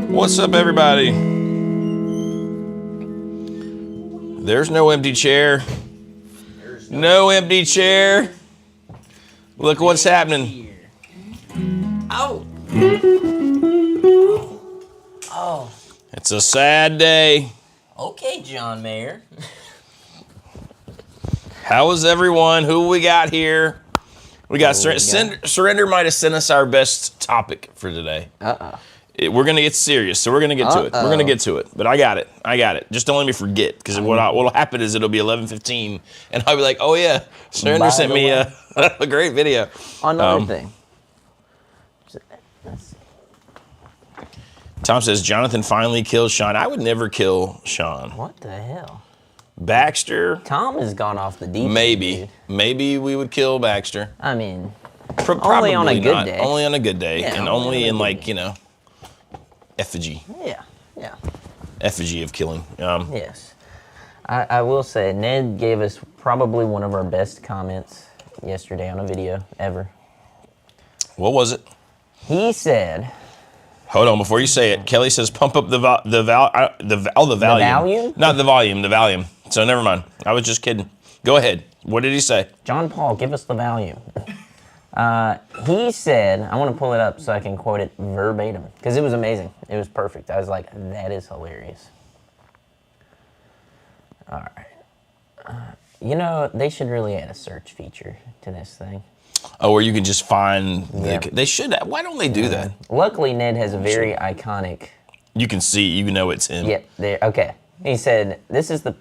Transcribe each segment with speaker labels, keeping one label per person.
Speaker 1: What's up, everybody? There's no empty chair. No empty chair. Look what's happening.
Speaker 2: Oh. Oh.
Speaker 1: It's a sad day.
Speaker 2: Okay, John Mayer.
Speaker 1: How is everyone? Who we got here? We got Surrender might have sent us our best topic for today. We're gonna get serious, so we're gonna get to it. We're gonna get to it. But I got it. Just don't let me forget, because what'll happen is it'll be 11:15, and I'll be like, oh yeah, Surrender sent me a great video.
Speaker 2: Another thing.
Speaker 1: Tom says Jonathan finally killed Sean. I would never kill Sean.
Speaker 2: What the hell?
Speaker 1: Baxter.
Speaker 2: Tom has gone off the deep end.
Speaker 1: Maybe we would kill Baxter.
Speaker 2: I mean,
Speaker 1: probably
Speaker 2: only on a good day.
Speaker 1: Only on a good day,
Speaker 2: yeah,
Speaker 1: and only in effigy.
Speaker 2: Yeah.
Speaker 1: Effigy of killing.
Speaker 2: Yes. I will say, Ned gave us probably one of our best comments yesterday on a video ever.
Speaker 1: What was it?
Speaker 2: He said...
Speaker 1: Hold on, before you say it, Kelly says pump up the volume.
Speaker 2: The volume?
Speaker 1: Not the volume, the volume. So never mind. I was just kidding. Go ahead. What did he say?
Speaker 2: John Paul, give us the volume. He said, I want to pull it up so I can quote it verbatim, because it was amazing. It was perfect. I was like, that is hilarious. All right. They should really add a search feature to this thing.
Speaker 1: Oh, where you can just find... They should. Why don't they do that?
Speaker 2: Luckily, Ned has a very iconic...
Speaker 1: You can see, you know it's him.
Speaker 2: Yep, there. Okay. He said, this is the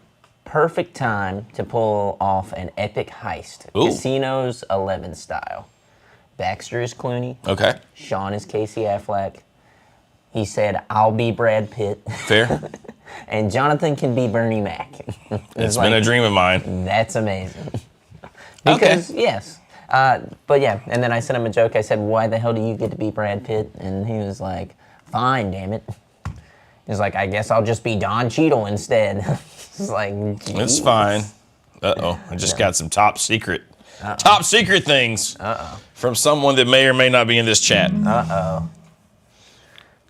Speaker 2: perfect time to pull off an epic heist.
Speaker 1: Ooh.
Speaker 2: Casino's 11 style. Baxter is Clooney.
Speaker 1: Okay.
Speaker 2: Sean is Casey Affleck. He said, I'll be Brad Pitt.
Speaker 1: Fair.
Speaker 2: And Jonathan can be Bernie Mac.
Speaker 1: It's been a dream of mine.
Speaker 2: That's amazing. Because, yes. But yeah, and then I sent him a joke. I said, why the hell do you get to be Brad Pitt? And he was like, fine, damn it. He was like, I guess I'll just be Don Cheadle instead. It's like, geez.
Speaker 1: It's fine. Uh-oh, I just got some top secret things from someone that may or may not be in this chat.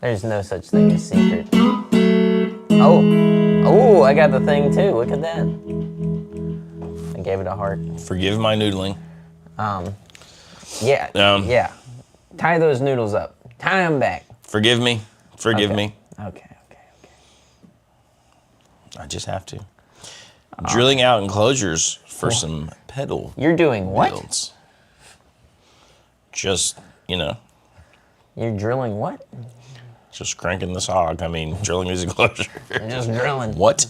Speaker 2: There's no such thing as secret. Oh, I got the thing too. Look at that. I gave it a heart.
Speaker 1: Forgive my noodling.
Speaker 2: Yeah. Tie those noodles up. Tie them back.
Speaker 1: Forgive me.
Speaker 2: Okay.
Speaker 1: I just have to. Drilling out enclosures for some pedal.
Speaker 2: You're doing what?
Speaker 1: Builds. Just,
Speaker 2: You're drilling what?
Speaker 1: Just cranking this hog. I mean, drilling these enclosures.
Speaker 2: You're just drilling.
Speaker 1: What?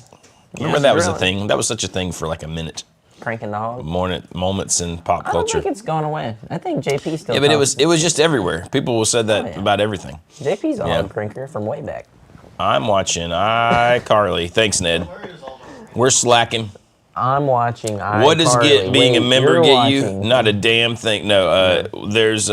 Speaker 1: Remember that was a thing? That was such a thing for like a minute.
Speaker 2: Cranking the hog?
Speaker 1: Moments in pop culture.
Speaker 2: I don't think it's gone away. I think JP still.
Speaker 1: Yeah, but it was just everywhere. People said that about everything.
Speaker 2: JP's a hog cranker from way back.
Speaker 1: I'm watching iCarly. Thanks, Ned. We're slacking.
Speaker 2: I'm watching iCarly.
Speaker 1: What does being a member get you? Not a damn thing. No, there's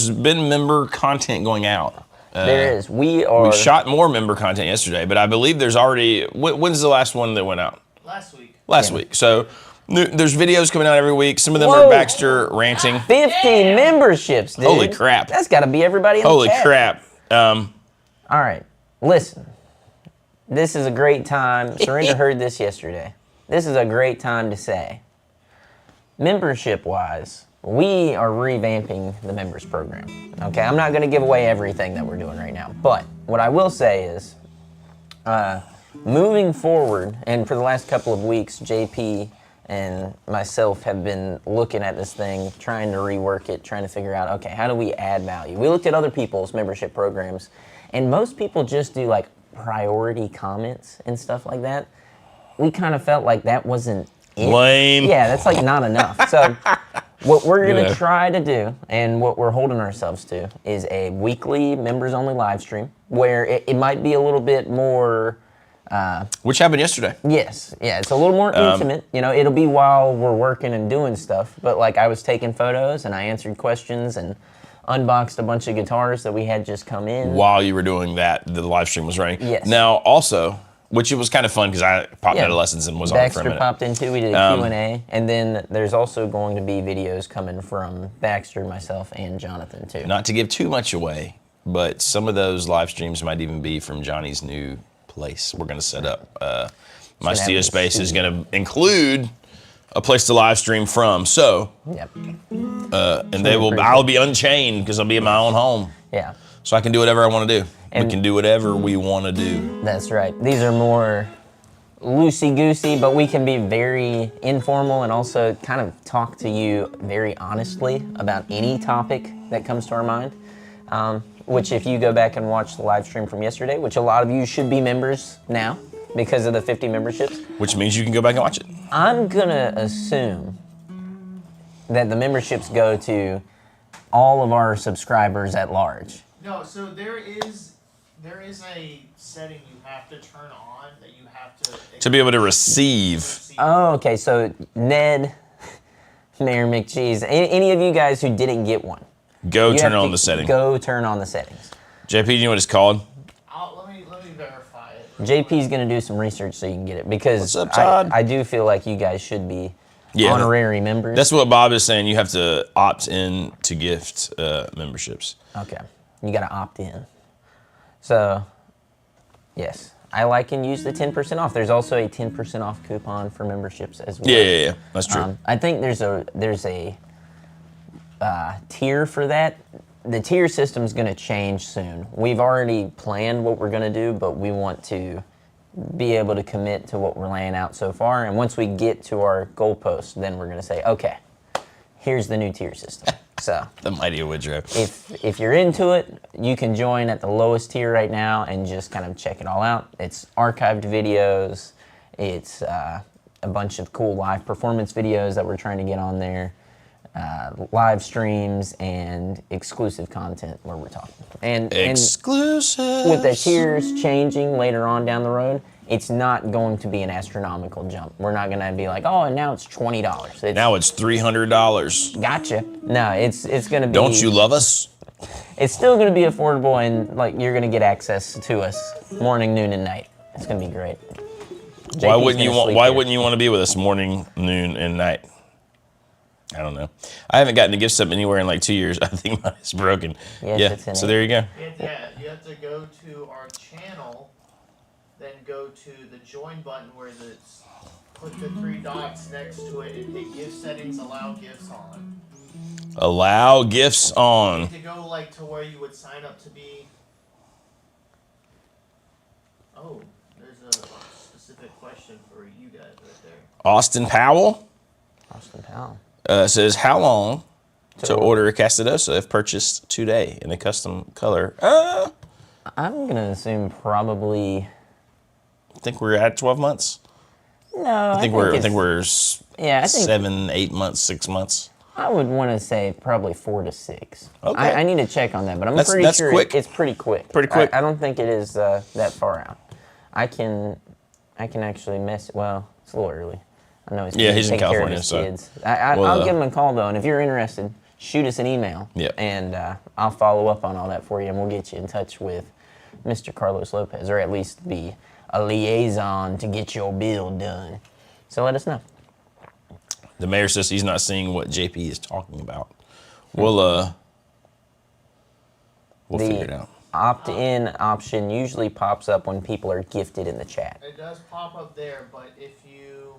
Speaker 1: been member content going out.
Speaker 2: There is. We
Speaker 1: shot more member content yesterday, but I believe there's already. When's the last one that went out? Last week. So there's videos coming out every week. Some of them are Baxter ranting.
Speaker 2: 50 memberships, dude.
Speaker 1: Holy crap.
Speaker 2: That's got to be everybody in the chat.
Speaker 1: Holy crap.
Speaker 2: All right. Listen. This is a great time. Surrender heard this yesterday. This is a great time to say, membership-wise, we are revamping the members program. Okay? I'm not going to give away everything that we're doing right now. But what I will say is, moving forward, and for the last couple of weeks, JP and myself have been looking at this thing, trying to rework it, trying to figure out, okay, how do we add value? We looked at other people's membership programs, and most people just do like priority comments and stuff like that. We kind of felt like that wasn't it.
Speaker 1: Lame.
Speaker 2: Yeah, that's like not enough. So what we're going to try to do, and what we're holding ourselves to, is a weekly members-only live stream where it might be a little bit more...
Speaker 1: which happened yesterday.
Speaker 2: Yes. Yeah, it's a little more intimate. It'll be while we're working and doing stuff. But like I was taking photos and I answered questions and unboxed a bunch of guitars that we had just come in.
Speaker 1: While you were doing that, the live stream was running.
Speaker 2: Yes.
Speaker 1: Now, also, which it was kind of fun because I popped out of lessons and was on for a minute.
Speaker 2: Baxter popped in too. We did a Q&A, and then there's also going to be videos coming from Baxter, myself, and Jonathan too.
Speaker 1: Not to give too much away, but some of those live streams might even be from Johnny's new place we're going to set up. My studio space is going to include a place to live stream from. So, and I'll be unchained because I'll be in my own home.
Speaker 2: Yeah.
Speaker 1: So I can do whatever I want to do. And we can do whatever we want to do.
Speaker 2: That's right. These are more loosey-goosey, but we can be very informal and also kind of talk to you very honestly about any topic that comes to our mind. Which if you go back and watch the live stream from yesterday, which a lot of you should be members now because of the 50 memberships.
Speaker 1: Which means you can go back and watch it.
Speaker 2: I'm gonna assume that the memberships go to all of our subscribers at large.
Speaker 3: No, so there is a setting you have to turn on that you have to
Speaker 1: be able to receive.
Speaker 2: Oh, okay. So Ned, Mayor McCheese, any of you guys who didn't get one,
Speaker 1: turn on the setting.
Speaker 2: Go turn on the settings.
Speaker 1: JP, do you know what it's called?
Speaker 3: Let me verify it.
Speaker 2: JP's gonna do some research so you can get it because
Speaker 1: What's up, Todd?
Speaker 2: I do feel like you guys should be honorary members.
Speaker 1: That's what Bob is saying. You have to opt in to gift memberships.
Speaker 2: Okay, you gotta opt in. So, yes, I like and use the 10% off. There's also a 10% off coupon for memberships as well.
Speaker 1: Yeah. That's true.
Speaker 2: I think there's a tier for that. The tier system's going to change soon. We've already planned what we're going to do, but we want to be able to commit to what we're laying out so far. And once we get to our goalpost, then we're going to say, okay, here's the new tier system. So
Speaker 1: the mighty Woodrow.
Speaker 2: If you're into it, you can join at the lowest tier right now and just kind of check it all out. It's archived videos. It's a bunch of cool live performance videos that we're trying to get on there. Live streams and exclusive content where we're talking. And
Speaker 1: exclusive.
Speaker 2: With the tiers changing later on down the road, it's not going to be an astronomical jump. We're not going to be like, oh, and now it's $20.
Speaker 1: Now it's $300.
Speaker 2: Gotcha. No, it's going to be.
Speaker 1: Don't you love us?
Speaker 2: It's still going to be affordable, and like you're going to get access to us morning, noon, and night. It's going to be great.
Speaker 1: Why wouldn't you want to be with us morning, noon, and night? I don't know. I haven't gotten a gift sub anywhere in like 2 years. I think mine is broken.
Speaker 2: Yes,
Speaker 1: yeah. So there you go.
Speaker 3: You have to go to our channel, then go to the join button where it's put the 3 dots next to it and hit gift settings, allow gifts on.
Speaker 1: Allow gifts on.
Speaker 3: You need to go like to where you would sign up to be. Oh, there's a specific question for you guys right there.
Speaker 1: Austin Powell. Says, how long to order a Castadosa if purchased today in a custom color?
Speaker 2: I'm going to assume probably...
Speaker 1: I think we're at 12 months.
Speaker 2: No,
Speaker 1: I think we're 7, 8 months, 6 months.
Speaker 2: I would want to say probably 4 to 6.
Speaker 1: Okay.
Speaker 2: I need to check on that, but I'm pretty sure
Speaker 1: quick.
Speaker 2: It's pretty quick.
Speaker 1: Pretty quick.
Speaker 2: I don't think it is that far out. I can actually well, it's a little early. I know
Speaker 1: he's in California,
Speaker 2: so kids. I'll give him a call though, and if you're interested, shoot us an email.
Speaker 1: Yep.
Speaker 2: And I'll follow up on all that for you, and we'll get you in touch with Mr. Carlos Lopez, or at least be a liaison to get your bill done. So let us know.
Speaker 1: The mayor says he's not seeing what JP is talking about. We'll figure it out.
Speaker 2: Opt-in option usually pops up when people are gifted in the chat.
Speaker 3: It does pop up there, but if you...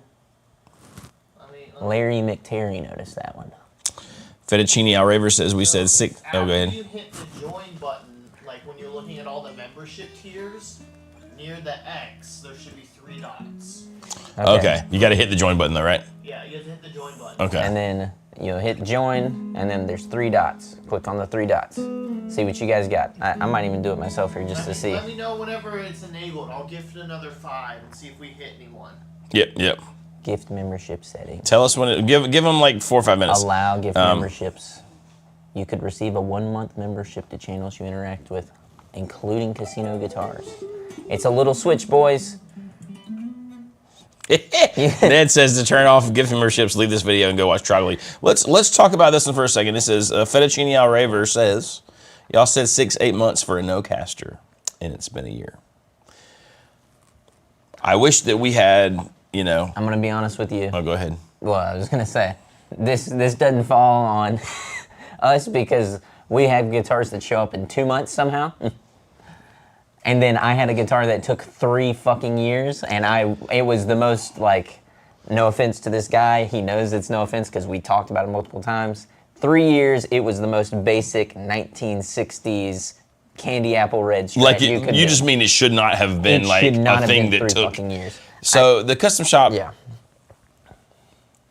Speaker 2: Larry McTerry noticed that one.
Speaker 1: Fettuccine Alraver says we said 6. Oh, go ahead.
Speaker 3: After you hit the join button, like when you're looking at all the membership tiers, near the X, there should be 3 dots.
Speaker 1: Okay. You got to hit the join button though, right?
Speaker 3: Yeah, you have to hit the join button.
Speaker 1: Okay.
Speaker 2: And then you'll hit join, and then there's 3 dots. Click on the 3 dots. See what you guys got. I might even do it myself here just to see.
Speaker 3: Let me know whenever it's enabled. I'll gift another 5 and see if we hit anyone.
Speaker 1: Yep.
Speaker 2: Gift membership setting.
Speaker 1: Tell us when give them like 4 or 5 minutes.
Speaker 2: Allow gift memberships. You could receive a 1-month membership to channels you interact with, including Casino Guitars. It's a little switch, boys.
Speaker 1: Ned says to turn off gift memberships, leave this video and go watch Trogly. Let's talk about this one for a second. This is Fettuccine Alraver says, y'all said 6-8 months for a no caster, and it's been a year. I wish that we had, you know.
Speaker 2: I'm gonna be honest with you.
Speaker 1: Oh, go ahead.
Speaker 2: Well, I was gonna say, this doesn't fall on us because we have guitars that show up in 2 months somehow. And then I had a guitar that took 3 fucking years, and it was the most, like, no offense to this guy, he knows it's no offense because we talked about it multiple times. 3 years, it was the most basic 1960s candy apple red Strat
Speaker 1: Like
Speaker 2: you could
Speaker 1: you
Speaker 2: do.
Speaker 1: just mean it should not have been
Speaker 2: It
Speaker 1: like
Speaker 2: should not
Speaker 1: a
Speaker 2: have
Speaker 1: thing
Speaker 2: been
Speaker 1: that
Speaker 2: 3
Speaker 1: took.
Speaker 2: fucking years.
Speaker 1: So the custom shop.
Speaker 2: Yeah.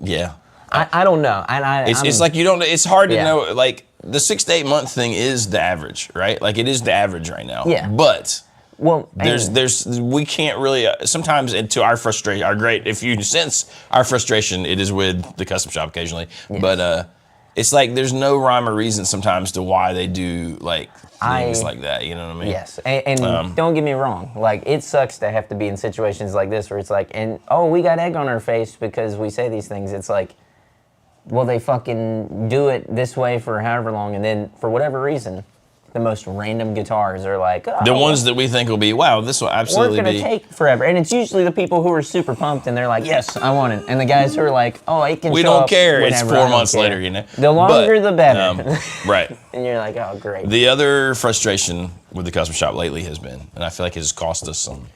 Speaker 1: Yeah.
Speaker 2: I don't know.
Speaker 1: It's like you don't. It's hard to
Speaker 2: Yeah.
Speaker 1: know. Like the 6 to 8 month thing is the average, right? Like it is the average right now.
Speaker 2: Yeah.
Speaker 1: But
Speaker 2: well,
Speaker 1: we can't really. Sometimes to our frustration, if you sense our frustration, it is with the custom shop occasionally.
Speaker 2: Yes.
Speaker 1: But it's like there's no rhyme or reason sometimes to why they do like things like that. You know what I mean?
Speaker 2: Yes, and don't get me wrong. Like it sucks to have to be in situations like this where it's like, we got egg on our face because we say these things. It's like, well, they fucking do it this way for however long, and then for whatever reason, the most random guitars are like,
Speaker 1: The ones that we think will be, wow, this will absolutely
Speaker 2: we're gonna
Speaker 1: be.
Speaker 2: take forever, and it's usually the people who are super pumped and they're like, yes, I want it, and the guys who are like, oh, it can.
Speaker 1: We
Speaker 2: show
Speaker 1: don't
Speaker 2: up
Speaker 1: care. It's
Speaker 2: whenever,
Speaker 1: 4
Speaker 2: I don't
Speaker 1: months
Speaker 2: care."
Speaker 1: later, you know.
Speaker 2: The longer, the better.
Speaker 1: Right.
Speaker 2: And you're like, oh, great.
Speaker 1: The other frustration with the custom shop lately has been, and I feel like it has cost us some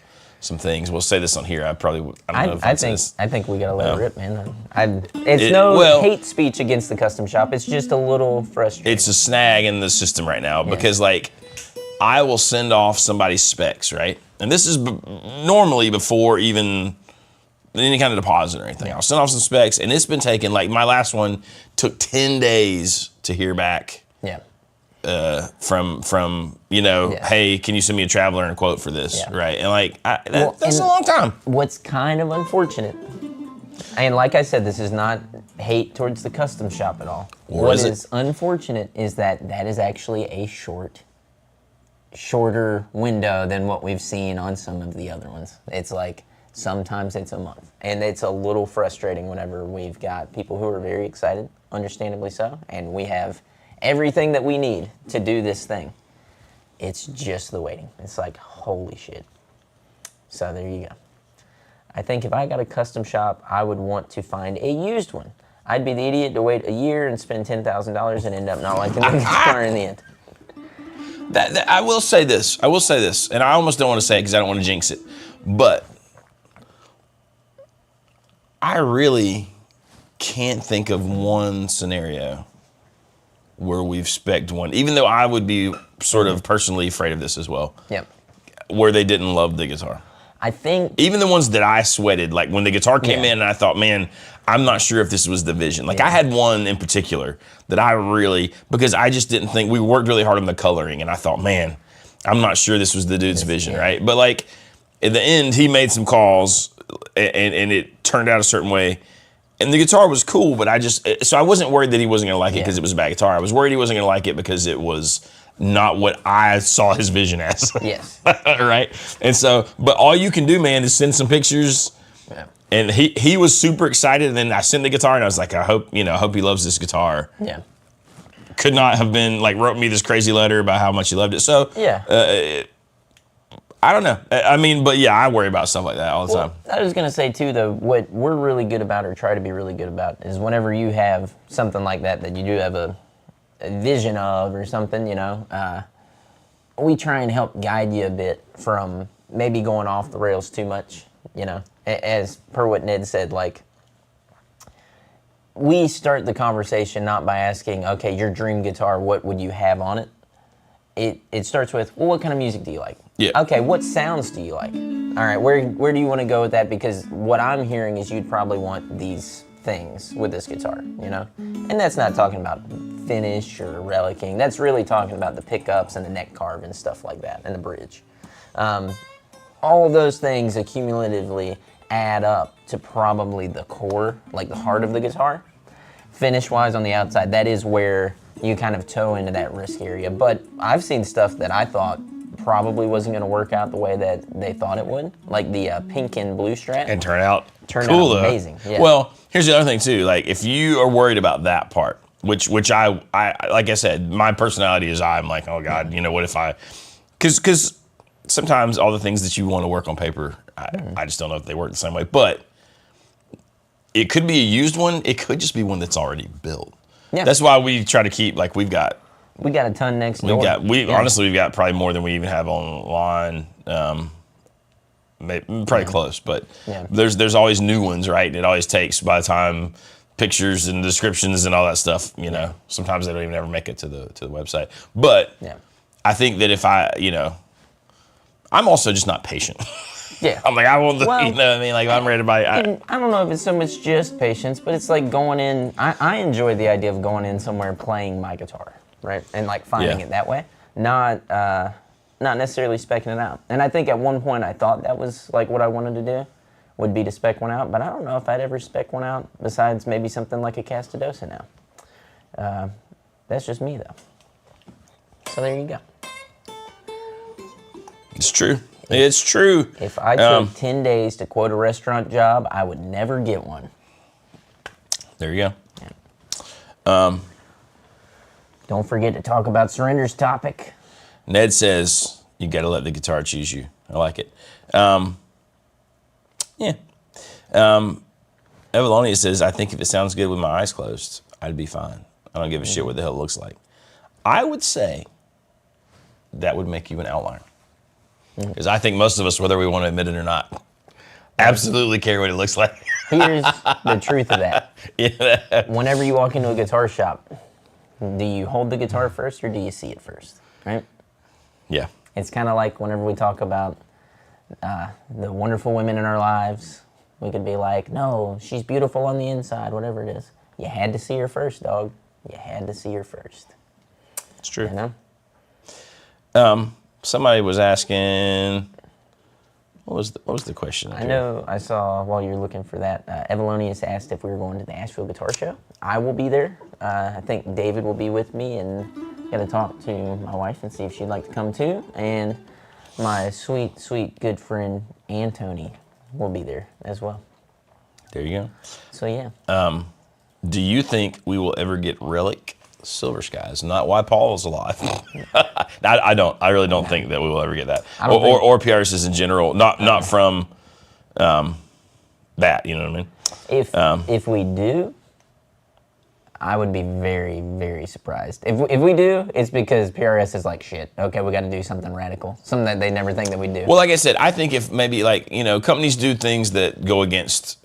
Speaker 1: things. We'll say this on here. I don't know if
Speaker 2: I
Speaker 1: I'd say this.
Speaker 2: think we gotta let
Speaker 1: No.
Speaker 2: it rip, man. It's hate speech against the custom shop. It's just a little frustrating.
Speaker 1: It's a snag in the system right now because like I will send off somebody's specs, right? And this is normally before even any kind of deposit or anything. I'll send off some specs, and it's been taking, like my last one took 10 days to hear back.
Speaker 2: Yeah.
Speaker 1: From hey, can you send me a traveler and a quote for this,
Speaker 2: Yeah.
Speaker 1: right? And like that's a long time.
Speaker 2: What's kind of unfortunate, and like I said, this is not hate towards the custom shop at all. What is unfortunate is that is actually a shorter window than what we've seen on some of the other ones. It's like sometimes it's a month, and it's a little frustrating whenever we've got people who are very excited, understandably so, and we have everything that we need to do this thing. It's just the waiting. It's like, holy shit. So there you go. I think if I got a custom shop, I would want to find a used one. I'd be the idiot to wait a year and spend $10,000 and end up not liking the guitar in the end.
Speaker 1: I will say this, and I almost don't want to say it because I don't want to jinx it, but I really can't think of one scenario where we've spec'd one, even though I would be sort of personally afraid of this as well.
Speaker 2: Yep.
Speaker 1: Where they didn't love the guitar.
Speaker 2: I think
Speaker 1: even the ones that I sweated, like when the guitar came in and I thought, man, I'm not sure if this was the vision. Like I had one in particular that I really, because I just didn't think, we worked really hard on the coloring and I thought, man, I'm not sure this was the dude's vision, right? But like in the end, he made some calls and it turned out a certain way. And the guitar was cool, but so I wasn't worried that he wasn't gonna like it because it was a bad guitar. I was worried he wasn't gonna like it because it was not what I saw his vision as.
Speaker 2: Yes.
Speaker 1: Right? And so, but all you can do, man, is send some pictures.
Speaker 2: Yeah.
Speaker 1: And he was super excited, and then I sent the guitar, and I was like, I hope he loves this guitar.
Speaker 2: Yeah.
Speaker 1: Could not have been, like, wrote me this crazy letter about how much he loved it. So,
Speaker 2: Yeah.
Speaker 1: I don't know. I mean, but yeah, I worry about stuff like that all the time.
Speaker 2: I was going to say, too, though, what we're really good about, or try to be really good about, is whenever you have something like that you do have a vision of or something, we try and help guide you a bit from maybe going off the rails too much, As per what Ned said, like, we start the conversation not by asking, okay, your dream guitar, what would you have on it? It starts with, well, what kind of music do you like?
Speaker 1: Yeah.
Speaker 2: Okay, what sounds do you like? All right, where do you want to go with that? Because what I'm hearing is you'd probably want these things with this guitar, And that's not talking about finish or relicking. That's really talking about the pickups and the neck carve and stuff like that, and the bridge. All of those things accumulatively add up to probably the core, like the heart of the guitar. Finish-wise on the outside, that is where you kind of toe into that risk area. But I've seen stuff that I thought probably wasn't going to work out the way that they thought it would, like the pink and blue Strat.
Speaker 1: And turned out
Speaker 2: cool, amazing. Yeah.
Speaker 1: Well, here's the other thing too. Like, if you are worried about that part, which I like I said, my personality is I'm like, oh God, what if I, because sometimes all the things that you want to work on paper I just don't know if they work the same way. But it could be a used one. It could just be one that's already built. Yeah. That's why we try to keep, like, we got
Speaker 2: a ton next door.
Speaker 1: Honestly, we've got probably more than we even have online. Probably close, but there's always new ones, right? And it always takes, by the time pictures and descriptions and all that stuff, sometimes they don't even ever make it to the website. But I think that if I'm also just not patient.
Speaker 2: Yeah.
Speaker 1: I'm like, I want the, you know what I mean? Like, I'm ready to buy.
Speaker 2: I don't know if it's so much just patience, but it's like going in. I enjoy the idea of going in somewhere playing my guitar, right? And like finding it that way, not necessarily speccing it out. And I think at one point I thought that was like what I wanted to do, would be to spec one out. But I don't know if I'd ever spec one out besides maybe something like a Castadosa now. That's just me though. So there you go.
Speaker 1: It's true. It's true.
Speaker 2: If I took 10 days to quote a restaurant job, I would never get one.
Speaker 1: There you go.
Speaker 2: Yeah. Don't forget to talk about Surrender's topic.
Speaker 1: Ned says, you got to let the guitar choose you. I like it. Evalonia says, I think if it sounds good with my eyes closed, I'd be fine. I don't give a shit what the hell it looks like. I would say that would make you an outlier. Because I think most of us, whether we want to admit it or not, absolutely care what it looks like.
Speaker 2: Here's the truth of that. Whenever you walk into a guitar shop, do you hold the guitar first or do you see it first, right?
Speaker 1: Yeah.
Speaker 2: It's kind of like whenever we talk about the wonderful women in our lives, we could be like, no, she's beautiful on the inside, whatever it is. You had to see her first, dog. You had to see her first.
Speaker 1: It's true.
Speaker 2: You know?
Speaker 1: Somebody was asking, what was the question?
Speaker 2: I know, I saw while you're looking for that, Evalonius asked if we were going to the Asheville Guitar Show. I will be there. I think David will be with me, and got to talk to my wife and see if she'd like to come too. And my sweet, sweet good friend Antony will be there as well.
Speaker 1: There you go.
Speaker 2: So yeah.
Speaker 1: Do you think we will ever get Relic Silver Skies? Not why Paul is alive. I don't. I really don't think that we will ever get that. Or PRSs in general. Not from that. You know what I mean?
Speaker 2: If we do, I would be very, very surprised. If we do, it's because PRS is like, shit, okay, we got to do something radical. Something that they never think that we'd do.
Speaker 1: Well, like I said, I think if maybe companies do things that go against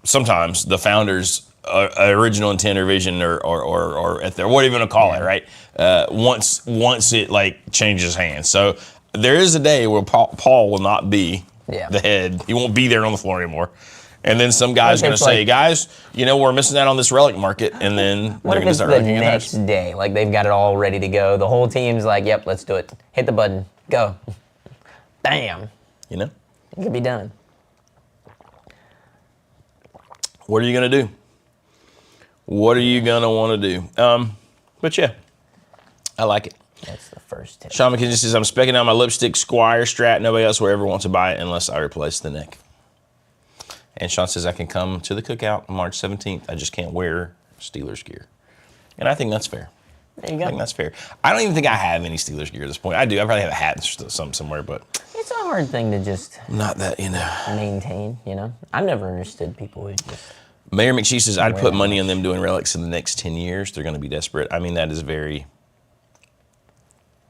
Speaker 1: sometimes the founders' original intent or vision or at their, what are you going to call it, right? Once it like changes hands. So there is a day where Paul will not be the head. He won't be there on the floor anymore. And then some guy's going to say, guys, we're missing out on this Relic market. And then
Speaker 2: what if it's the next day? Like they've got it all ready to go. The whole team's like, yep, let's do it. Hit the button. Go. Bam.
Speaker 1: It
Speaker 2: could be done.
Speaker 1: What are you going to do? What are you going to want to do? But yeah, I like it.
Speaker 2: That's the first tip.
Speaker 1: Sean McKenzie says, I'm specking out my lipstick Squire Strat. Nobody else will ever want to buy it unless I replace the neck. And Sean says, I can come to the cookout on March 17th. I just can't wear Steelers gear. And I think that's fair.
Speaker 2: There you go.
Speaker 1: I think that's fair. I don't even think I have any Steelers gear at this point. I do. I probably have a hat somewhere, but
Speaker 2: it's a hard thing to just
Speaker 1: not that,
Speaker 2: maintain, I've never understood people who just...
Speaker 1: Mayor McShee says, I'd put money on them doing Relics in the next 10 years. They're going to be desperate. I mean, that is very...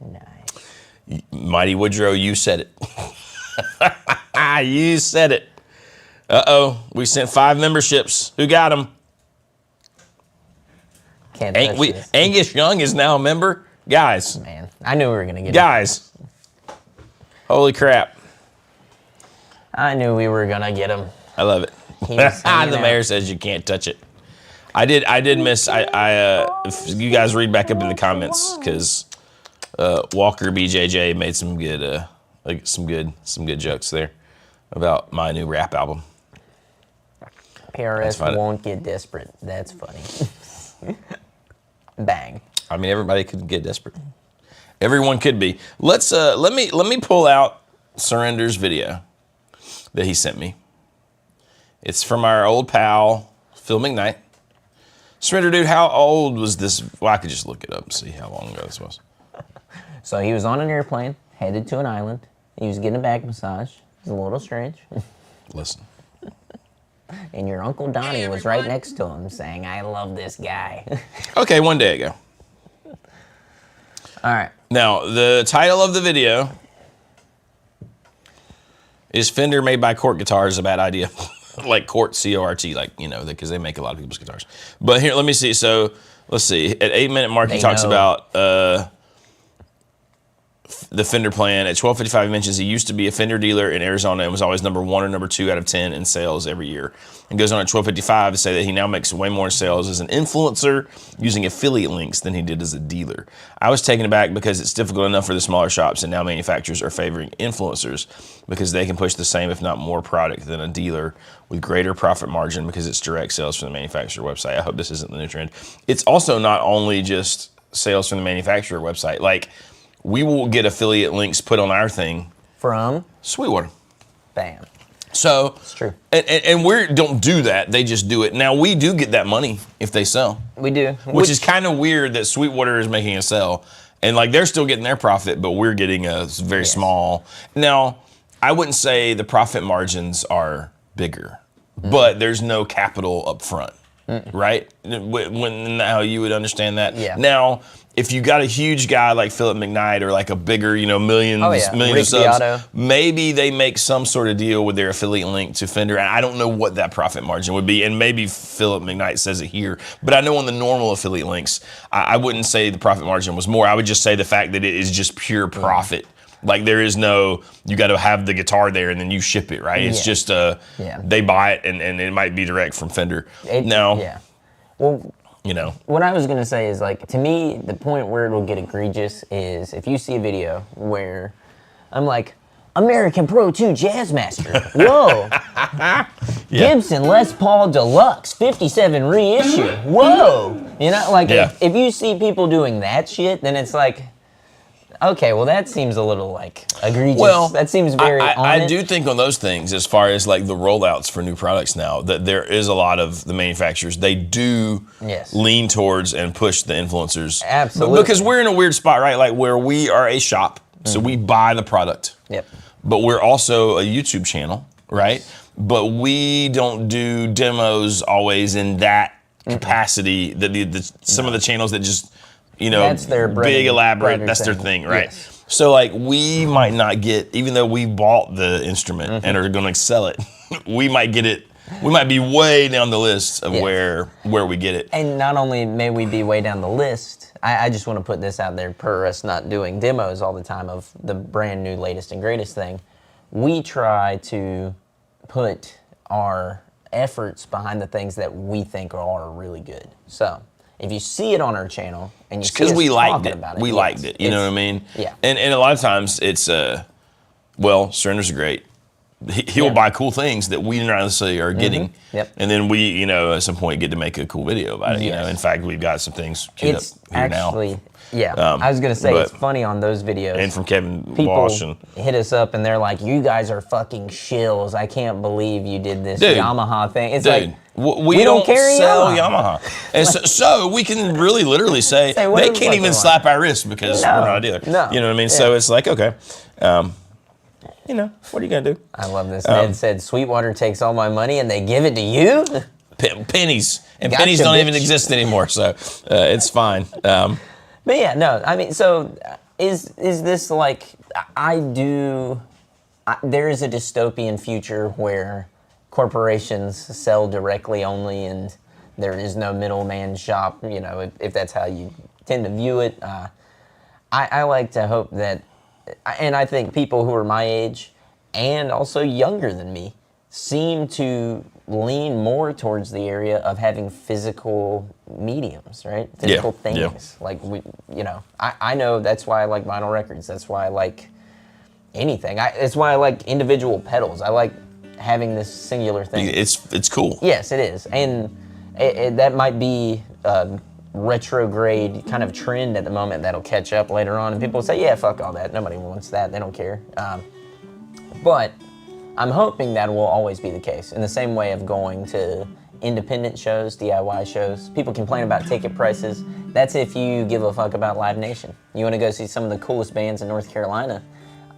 Speaker 2: nice.
Speaker 1: Mighty Woodrow, you said it. You said it. Uh-oh, we sent 5 memberships. Who got them? Angus Young is now a member. Guys.
Speaker 2: Man, I knew we were going to get
Speaker 1: Guys. Holy crap.
Speaker 2: I knew we were going to get him.
Speaker 1: I love it. The mayor says you can't touch it. I did miss, if you guys read back up in the comments, because Walker BJJ made some good, some good jokes there about my new rap album.
Speaker 2: PRS won't get desperate. That's funny. Bang.
Speaker 1: I mean, everybody could get desperate. Everyone could be. Let me pull out Surrender's video that he sent me. It's from our old pal Phil McKnight. Surrender, dude, how old was this? Well, I could just look it up and see how long ago this was.
Speaker 2: So he was on an airplane, headed to an island. He was getting a back massage. It's a little strange.
Speaker 1: Listen.
Speaker 2: And your Uncle Donnie was right next to him saying, I love this guy.
Speaker 1: Okay, one day ago.
Speaker 2: All right.
Speaker 1: Now, the title of the video is Fender Made by Cort Guitars a Bad Idea? Like Cort, C-O-R-T, like, you know, because they make a lot of people's guitars. But here, let me see. So, let's see. At 8-minute mark, he talks about the Fender plan. At 1255 mentions he used to be a Fender dealer in Arizona and was always number 1 or number 2 out of 10 in sales every year. And goes on at 1255 to say that he now makes way more sales as an influencer using affiliate links than he did as a dealer. I was taken aback because it's difficult enough for the smaller shops, and now manufacturers are favoring influencers because they can push the same, if not more, product than a dealer with greater profit margin because it's direct sales from the manufacturer website. I hope this isn't the new trend. It's also not only just sales from the manufacturer website. Like, we will get affiliate links put on our thing
Speaker 2: From?
Speaker 1: Sweetwater.
Speaker 2: Bam.
Speaker 1: So
Speaker 2: It's true.
Speaker 1: And we don't do that. They just do it. Now, we do get that money if they sell.
Speaker 2: We do.
Speaker 1: Which is kind of weird that Sweetwater is making a sell. And like they're still getting their profit, but we're getting a very small. Now, I wouldn't say the profit margins are bigger, but there's no capital up front. Right? When how you would understand that.
Speaker 2: Yeah.
Speaker 1: Now, if you got a huge guy like Philip McKnight or like a bigger, you know, millions
Speaker 2: Rick
Speaker 1: of subs,
Speaker 2: Beato.
Speaker 1: maybe they make some sort of deal with their affiliate link to Fender. And I don't know what that profit margin would be. And maybe Philip McKnight says it here. But I know on the normal affiliate links, I wouldn't say the profit margin was more. I would just say the fact that it is just pure profit. Like there is no, you got to have the guitar there and then you ship it, right? It's just they buy it and it might be direct from Fender.
Speaker 2: Well,
Speaker 1: you know,
Speaker 2: what I was gonna say is like, to me, the point where it'll get egregious is if you see a video where I'm like, American Pro 2 Jazzmaster, whoa, Gibson Les Paul Deluxe 57 reissue, whoa, you know, like if you see people doing that shit, then it's like, okay, well that seems a little like egregious. Well, that seems very
Speaker 1: I do think on those things, as far as like the rollouts for new products now, that there is a lot of the manufacturers, they do lean towards and push the influencers.
Speaker 2: Absolutely.
Speaker 1: Because we're in a weird spot, right? Like where we are a shop, so we buy the product.
Speaker 2: Yep.
Speaker 1: But we're also a YouTube channel, right? But we don't do demos always in that capacity. Some of the channels that just, you know,
Speaker 2: that's their
Speaker 1: big, elaborate, that's their thing, right? Yes. So, like, we might not get, even though we bought the instrument and are going to sell it, we might get it, we might be way down the list of where we get it.
Speaker 2: And not only may we be way down the list, I just want to put this out there per us not doing demos all the time of the brand new latest and greatest thing. We try to put our efforts behind the things that we think are really good. So, if you see it on our channel and you see us talking about it,
Speaker 1: we liked it. You know what I mean?
Speaker 2: Yeah.
Speaker 1: And a lot of times it's well, Surrender's great. He'll buy cool things that we not necessarily are getting.
Speaker 2: Yep.
Speaker 1: And then we, you know, at some point get to make a cool video about it. You know, in fact, we've got some things queued up here now.
Speaker 2: I was gonna say it's funny on those videos.
Speaker 1: And from Kevin
Speaker 2: people
Speaker 1: Walsh and
Speaker 2: hit us up and they're like, "You guys are fucking shills. I can't believe you did this Yamaha thing." It's like
Speaker 1: we don't sell Yamaha. And so we can really literally say they can't even slap our wrist because we're not a dealer.
Speaker 2: No.
Speaker 1: You know what I mean? So it's like, okay, you know, what are you gonna do?
Speaker 2: I love this. Ned said, Sweetwater takes all my money and they give it to you?
Speaker 1: Pennies. And pennies don't even exist anymore, so it's fine.
Speaker 2: But yeah, no, I mean, so is this like, there is a dystopian future where corporations sell directly only and there is no middleman shop, you know, if that's how you tend to view it. I like to hope that, and I think people who are my age and also younger than me seem to lean more towards the area of having physical mediums, right? Physical things. Yeah. Like, you know, I know that's why I like vinyl records. That's why I like anything. It's why I like individual pedals. I like having this singular thing.
Speaker 1: It's cool.
Speaker 2: Yes, it is. And that might be a retrograde kind of trend at the moment that'll catch up later on. And people will say, yeah, fuck all that. Nobody wants that. They don't care. But I'm hoping that will always be the case. In the same way of going to independent shows, DIY shows. People complain about ticket prices. That's if you give a fuck about Live Nation. You want to go see some of the coolest bands in North Carolina.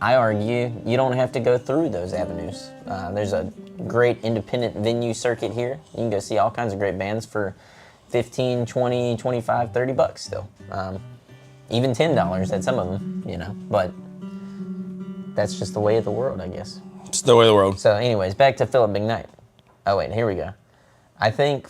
Speaker 2: I argue you don't have to go through those avenues. There's a great independent venue circuit here. You can go see all kinds of great bands for 15, 20, 25, 30 bucks still. Even $10 at some of them, you know, but that's just the way of the world, I guess.
Speaker 1: It's the way of the world.
Speaker 2: So anyways, back to Philip McKnight. Oh wait, here we go. I think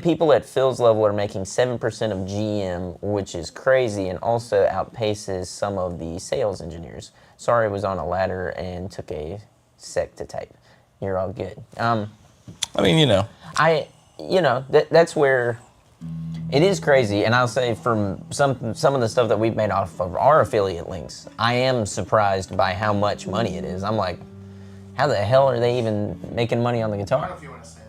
Speaker 2: people at Phil's level are making 7% of GM, which is crazy and also outpaces some of the sales engineers. Sorry, I was on a ladder and took a sec to type. You're all good.
Speaker 1: I mean, you know.
Speaker 2: That's where it is crazy, and I'll say from some of the stuff that we've made off of our affiliate links, I am surprised by how much money it is. I'm like, how the hell are they even making money on the
Speaker 3: I
Speaker 2: guitar?
Speaker 3: don't know if you want to say that.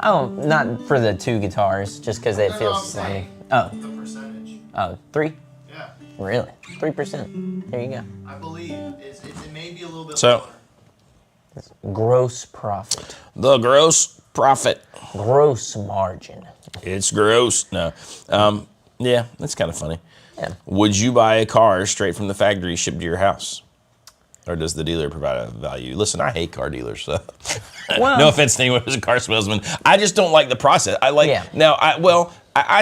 Speaker 2: Oh, not for the 2 guitars, just because it feels slimy. Oh,
Speaker 3: The percentage.
Speaker 2: 3?
Speaker 3: Yeah,
Speaker 2: Really? 3%. There you go.
Speaker 3: I believe it may be a little bit
Speaker 1: So-
Speaker 3: lower.
Speaker 2: Gross profit.
Speaker 1: The gross profit.
Speaker 2: Gross margin.
Speaker 1: It's gross. No. Yeah, that's kind of funny.
Speaker 2: Yeah.
Speaker 1: Would you buy a car straight from the factory shipped to your house? Or does the dealer provide a value? Listen, I hate car dealers, so
Speaker 2: Well,
Speaker 1: no offense to anyone who's a car salesman. I just don't like the process. I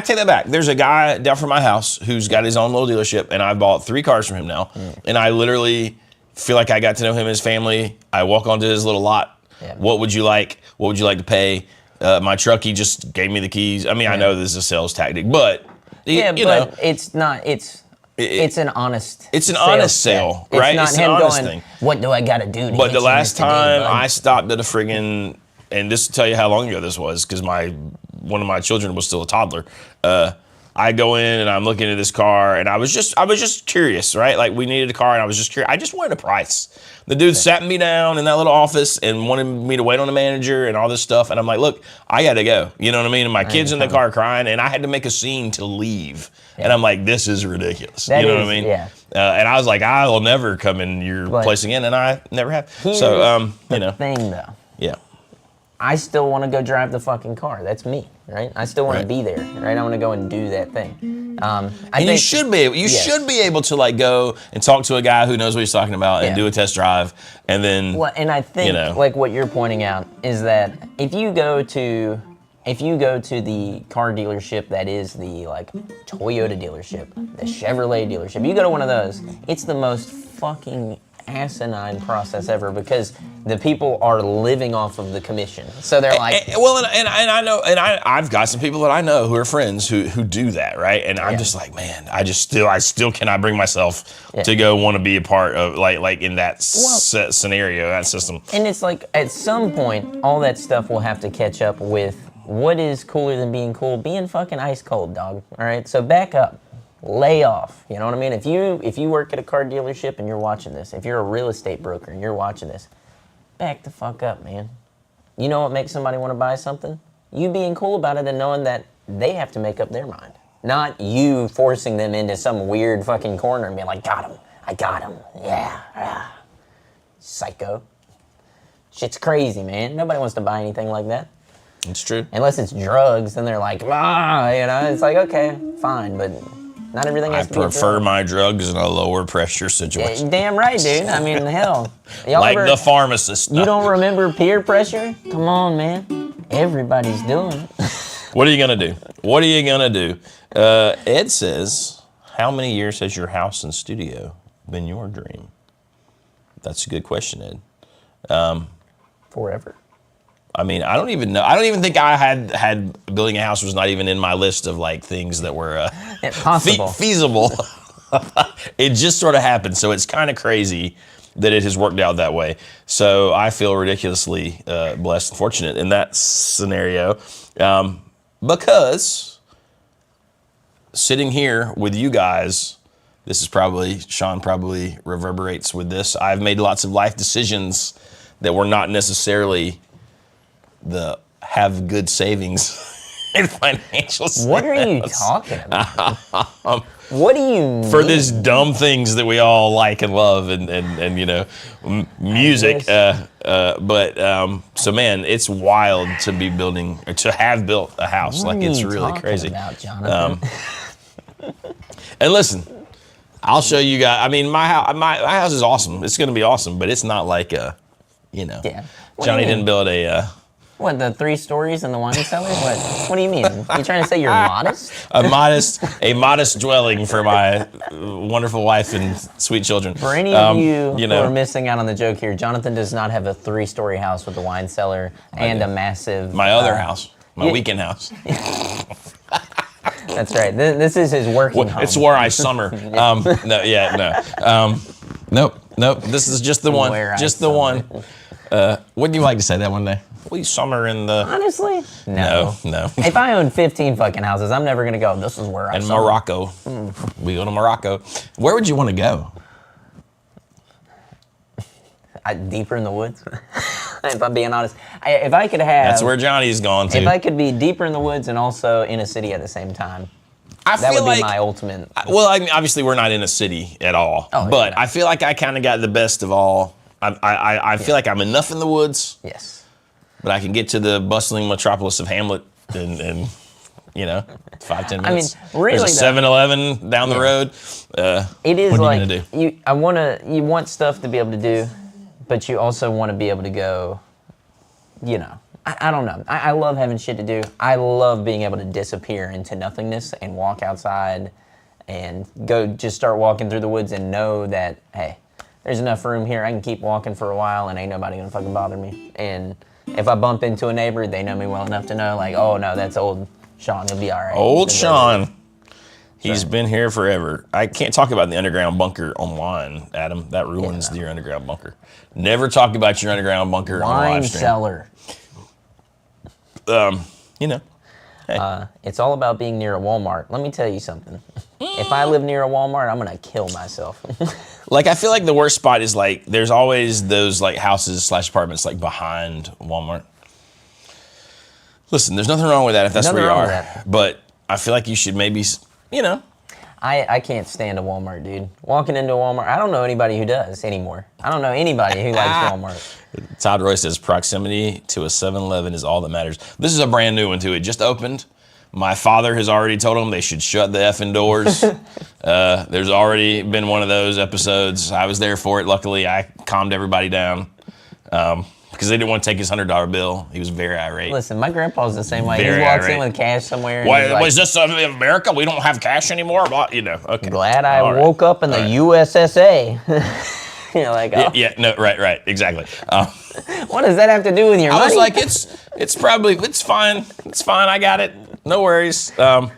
Speaker 1: take that back. There's a guy down from my house who's got his own little dealership, and I bought 3 cars from him now. And I literally feel like I got to know him and his family. I walk onto his little lot.
Speaker 2: Yeah.
Speaker 1: What would you like? What would you like to pay? My truck, he just gave me the keys. I mean, I know this is a sales tactic, but you know.
Speaker 2: It's not. It's an honest.
Speaker 1: It's an honest sale, right?
Speaker 2: It's
Speaker 1: It's
Speaker 2: not
Speaker 1: an
Speaker 2: him
Speaker 1: honest
Speaker 2: going,
Speaker 1: thing.
Speaker 2: what do I got to do to
Speaker 1: But
Speaker 2: get
Speaker 1: the
Speaker 2: you
Speaker 1: last
Speaker 2: this today,
Speaker 1: time
Speaker 2: bud?"
Speaker 1: I stopped at a friggin', and this will tell you how long ago this was, because one of my children was still a toddler. I go in and I'm looking at this car, and I was just curious, right? Like, we needed a car, and I was just curious. I just wanted a price. The dude sat me down in that little office and wanted me to wait on the manager and all this stuff, and I'm like, look, I got to go. You know what I mean? And my kid's in the car crying, and I had to make a scene to leave. And I'm like, this is ridiculous.
Speaker 2: That
Speaker 1: you know
Speaker 2: is,
Speaker 1: what I mean?
Speaker 2: yeah.
Speaker 1: And I was like, I will never come in your place again, and I never have. So, you know,
Speaker 2: thing though.
Speaker 1: yeah.
Speaker 2: I still want to go drive the fucking car. That's me, right? I still want
Speaker 1: Right.
Speaker 2: to be there, right? I want to go and do that thing.
Speaker 1: You should be able. You
Speaker 2: Yes.
Speaker 1: should be able to like go and talk to a guy who knows what he's talking about and
Speaker 2: Yeah.
Speaker 1: do a test drive, and then
Speaker 2: Well, and I think like what you're pointing out is that if you go to the car dealership that is the like Toyota dealership, the Chevrolet dealership, you go to one of those, it's the most fucking asinine process ever because the people are living off of the commission. So they're like,
Speaker 1: and I know, and I've got some people that I know who are friends who do that, right? And I'm
Speaker 2: Yeah.
Speaker 1: just like, man, I still cannot bring myself to go want to be a part of like in that scenario, that system.
Speaker 2: and it's like at some point, all that stuff will have to catch up with what is cooler than being cool? Being fucking ice cold, dog. All right, so back up. Lay off. You know what I mean? If you work at a car dealership and you're watching this, if you're a real estate broker and you're watching this, back the fuck up, man. You know what makes somebody want to buy something? You being cool about it and knowing that they have to make up their mind. Not you forcing them into some weird fucking corner and being like, got him. I got him. Yeah. Psycho. Shit's crazy, man. Nobody wants to buy anything like that.
Speaker 1: It's true.
Speaker 2: Unless it's drugs, and they're like, it's like, okay, fine, but not everything
Speaker 1: I
Speaker 2: has to be a
Speaker 1: prefer
Speaker 2: drug.
Speaker 1: my drugs in a lower pressure situation,
Speaker 2: Damn right, dude. I mean, hell. Y'all
Speaker 1: like
Speaker 2: ever,
Speaker 1: the pharmacist.
Speaker 2: you don't remember peer pressure? Come on, man. Everybody's doing it.
Speaker 1: What are you gonna do? What are you gonna do? Ed says, how many years has your house and studio been your dream? That's a good question, Ed.
Speaker 2: Forever.
Speaker 1: I mean, I don't even know. I don't even think I had building a house was not even in my list of like things that were
Speaker 2: Possible.
Speaker 1: feasible. It just sort of happened. So it's kind of crazy that it has worked out that way. So I feel ridiculously blessed and fortunate in that scenario because sitting here with you guys, this is probably, Sean probably reverberates with this. I've made lots of life decisions that were not necessarily the have good savings and financial status.
Speaker 2: What are you talking about? What do you mean?
Speaker 1: For these dumb things that we all like and love and you know, music. So man, it's wild to be building, or to have built a house.
Speaker 2: What
Speaker 1: Like
Speaker 2: are
Speaker 1: it's
Speaker 2: you
Speaker 1: really
Speaker 2: talking
Speaker 1: crazy.
Speaker 2: about, Jonathan?
Speaker 1: And listen, I'll show you guys. I mean, my house is awesome. It's gonna be awesome, but it's not like a, you know.
Speaker 2: Yeah.
Speaker 1: Johnny didn't build a.
Speaker 2: What, the 3 stories in the wine cellar? What do you mean? You trying to say you're modest?
Speaker 1: A modest dwelling for my wonderful wife and sweet children.
Speaker 2: For any of you who are missing out on the joke here, Jonathan does not have a 3-story house with a wine cellar and a massive.
Speaker 1: My other house, my weekend house.
Speaker 2: That's right. This is his working home.
Speaker 1: It's where I summer. Nope. This is just the one. Just the one. Wouldn't you like to say that one day? We summer in the.
Speaker 2: Honestly, no. If I own 15 fucking houses, I'm never gonna go. This is where I.
Speaker 1: In Morocco, we go to Morocco. Where would you want to go?
Speaker 2: Deeper in the woods. If I'm being honest, if I could have.
Speaker 1: That's where Johnny's gone to.
Speaker 2: If I could be deeper in the woods and also in a city at the same time. That would be my ultimate.
Speaker 1: Well, I mean, obviously we're not in a city at all, but I feel like I kind of got the best of all. I feel like I'm enough in the woods.
Speaker 2: Yes.
Speaker 1: But I can get to the bustling metropolis of Hamlet in 5-10 minutes.
Speaker 2: I mean, really,
Speaker 1: there's a 7-Eleven down the road.
Speaker 2: It is
Speaker 1: what are
Speaker 2: like
Speaker 1: you gonna do?
Speaker 2: you want stuff to be able to do, but you also want to be able to go. I don't know. I love having shit to do. I love being able to disappear into nothingness and walk outside and go just start walking through the woods and know that, hey, there's enough room here. I can keep walking for a while and ain't nobody gonna fucking bother me. And if I bump into a neighbor, they know me well enough to know, like, oh no, that's old Sean. He'll be all right.
Speaker 1: Old Sean. He's been here forever. I can't talk about the underground bunker online, Adam. That ruins your underground bunker. Never talk about your underground bunker on
Speaker 2: wine
Speaker 1: Livestream.
Speaker 2: cellar.
Speaker 1: Hey.
Speaker 2: It's all about being near a Walmart. Let me tell you something. If I live near a Walmart, I'm gonna kill myself.
Speaker 1: Like, I feel like the worst spot is like there's always those like houses / apartments like behind Walmart. Listen, there's nothing wrong with that if that's where you are. But I feel like you should maybe,
Speaker 2: I can't stand a Walmart, dude. Walking into a Walmart, I don't know anybody who does anymore. I don't know anybody who likes Walmart.
Speaker 1: Todd Roy says proximity to a 7-Eleven is all that matters. This is a brand new one too. It just opened. My father has already told them they should shut the effing doors. There's already been one of those episodes. I was there for it. Luckily, I calmed everybody down because they didn't want to take his $100 bill. He was very irate.
Speaker 2: Listen, my grandpa's the same way. He walks in with cash somewhere.
Speaker 1: Why, was this America? We don't have cash anymore? Okay.
Speaker 2: Glad I woke up in the USSA. You're like, oh.
Speaker 1: Right, exactly.
Speaker 2: What does that have to do with your money?
Speaker 1: I was like, it's fine. It's fine. I got it. No worries. I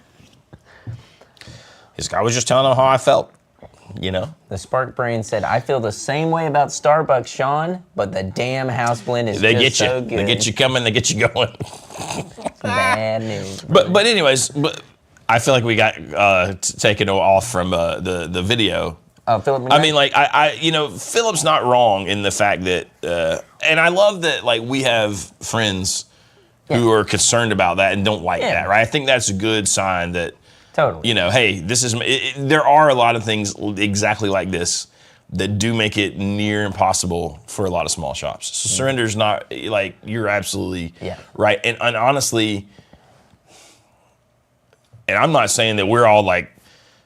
Speaker 1: was just telling him how I felt,
Speaker 2: The Spark Brain said, I feel the same way about Starbucks, Sean, but the damn house blend is so good.
Speaker 1: They get you coming. They get you going.
Speaker 2: Bad news.
Speaker 1: But anyways, I feel like we got taken off from the video.
Speaker 2: Oh, Philip.
Speaker 1: I mean, like Philip's not wrong in the fact that, and I love that like we have friends who are concerned about that and don't like that, right? I think that's a good sign that,
Speaker 2: totally.
Speaker 1: Hey, this is. There are a lot of things exactly like this that do make it near impossible for a lot of small shops. So surrender's not like you're absolutely right, and honestly, and I'm not saying that we're all like,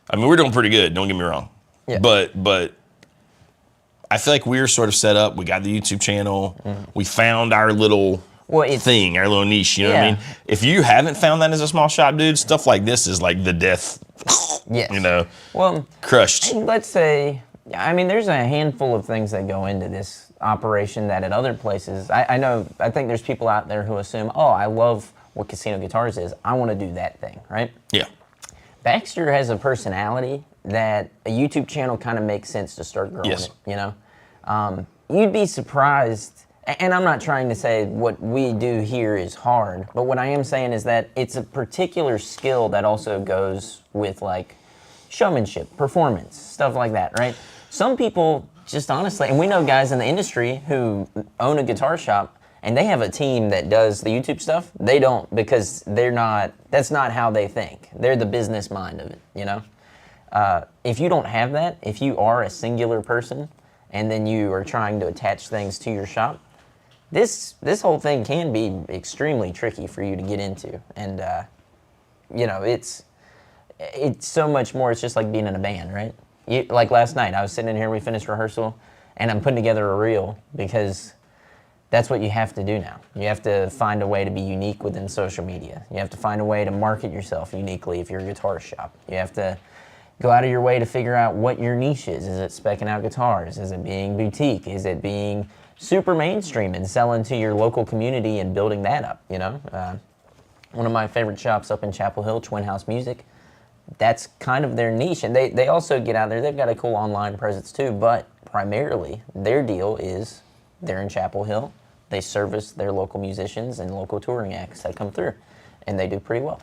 Speaker 1: I mean, we're doing pretty good. Don't get me wrong. Yeah. But I feel like we're sort of set up. We got the YouTube channel. We found our little thing, our little niche. You know what I mean? If you haven't found that as a small shop, dude, stuff like this is like the death.
Speaker 2: Yes. Well,
Speaker 1: crushed.
Speaker 2: Let's say, I mean, there's a handful of things that go into this operation that at other places, I think there's people out there who assume, oh, I love what Casino Guitars is. I want to do that thing, right?
Speaker 1: Yeah.
Speaker 2: Baxter has a personality that a YouTube channel kind of makes sense to start growing it, You'd be surprised, and I'm not trying to say what we do here is hard, but what I am saying is that it's a particular skill that also goes with like showmanship, performance, stuff like that, right? Some people just honestly, and we know guys in the industry who own a guitar shop and they have a team that does the YouTube stuff. They don't, because that's not how they think. They're the business mind of it, If you don't have that, if you are a singular person and then you are trying to attach things to your shop, this whole thing can be extremely tricky for you to get into. And, it's so much more. It's just like being in a band, right? like last night, I was sitting in here, we finished rehearsal, and I'm putting together a reel because that's what you have to do now. You have to find a way to be unique within social media. You have to find a way to market yourself uniquely if you're a guitar shop. You have to go out of your way to figure out what your niche is. Is it speccing out guitars? Is it being boutique? Is it being super mainstream and selling to your local community and building that up, you know? One of my favorite shops up in Chapel Hill, Twin House Music, that's kind of their niche. And they also get out there, they've got a cool online presence too, but primarily their deal is they're in Chapel Hill. They service their local musicians and local touring acts that come through, and they do pretty well,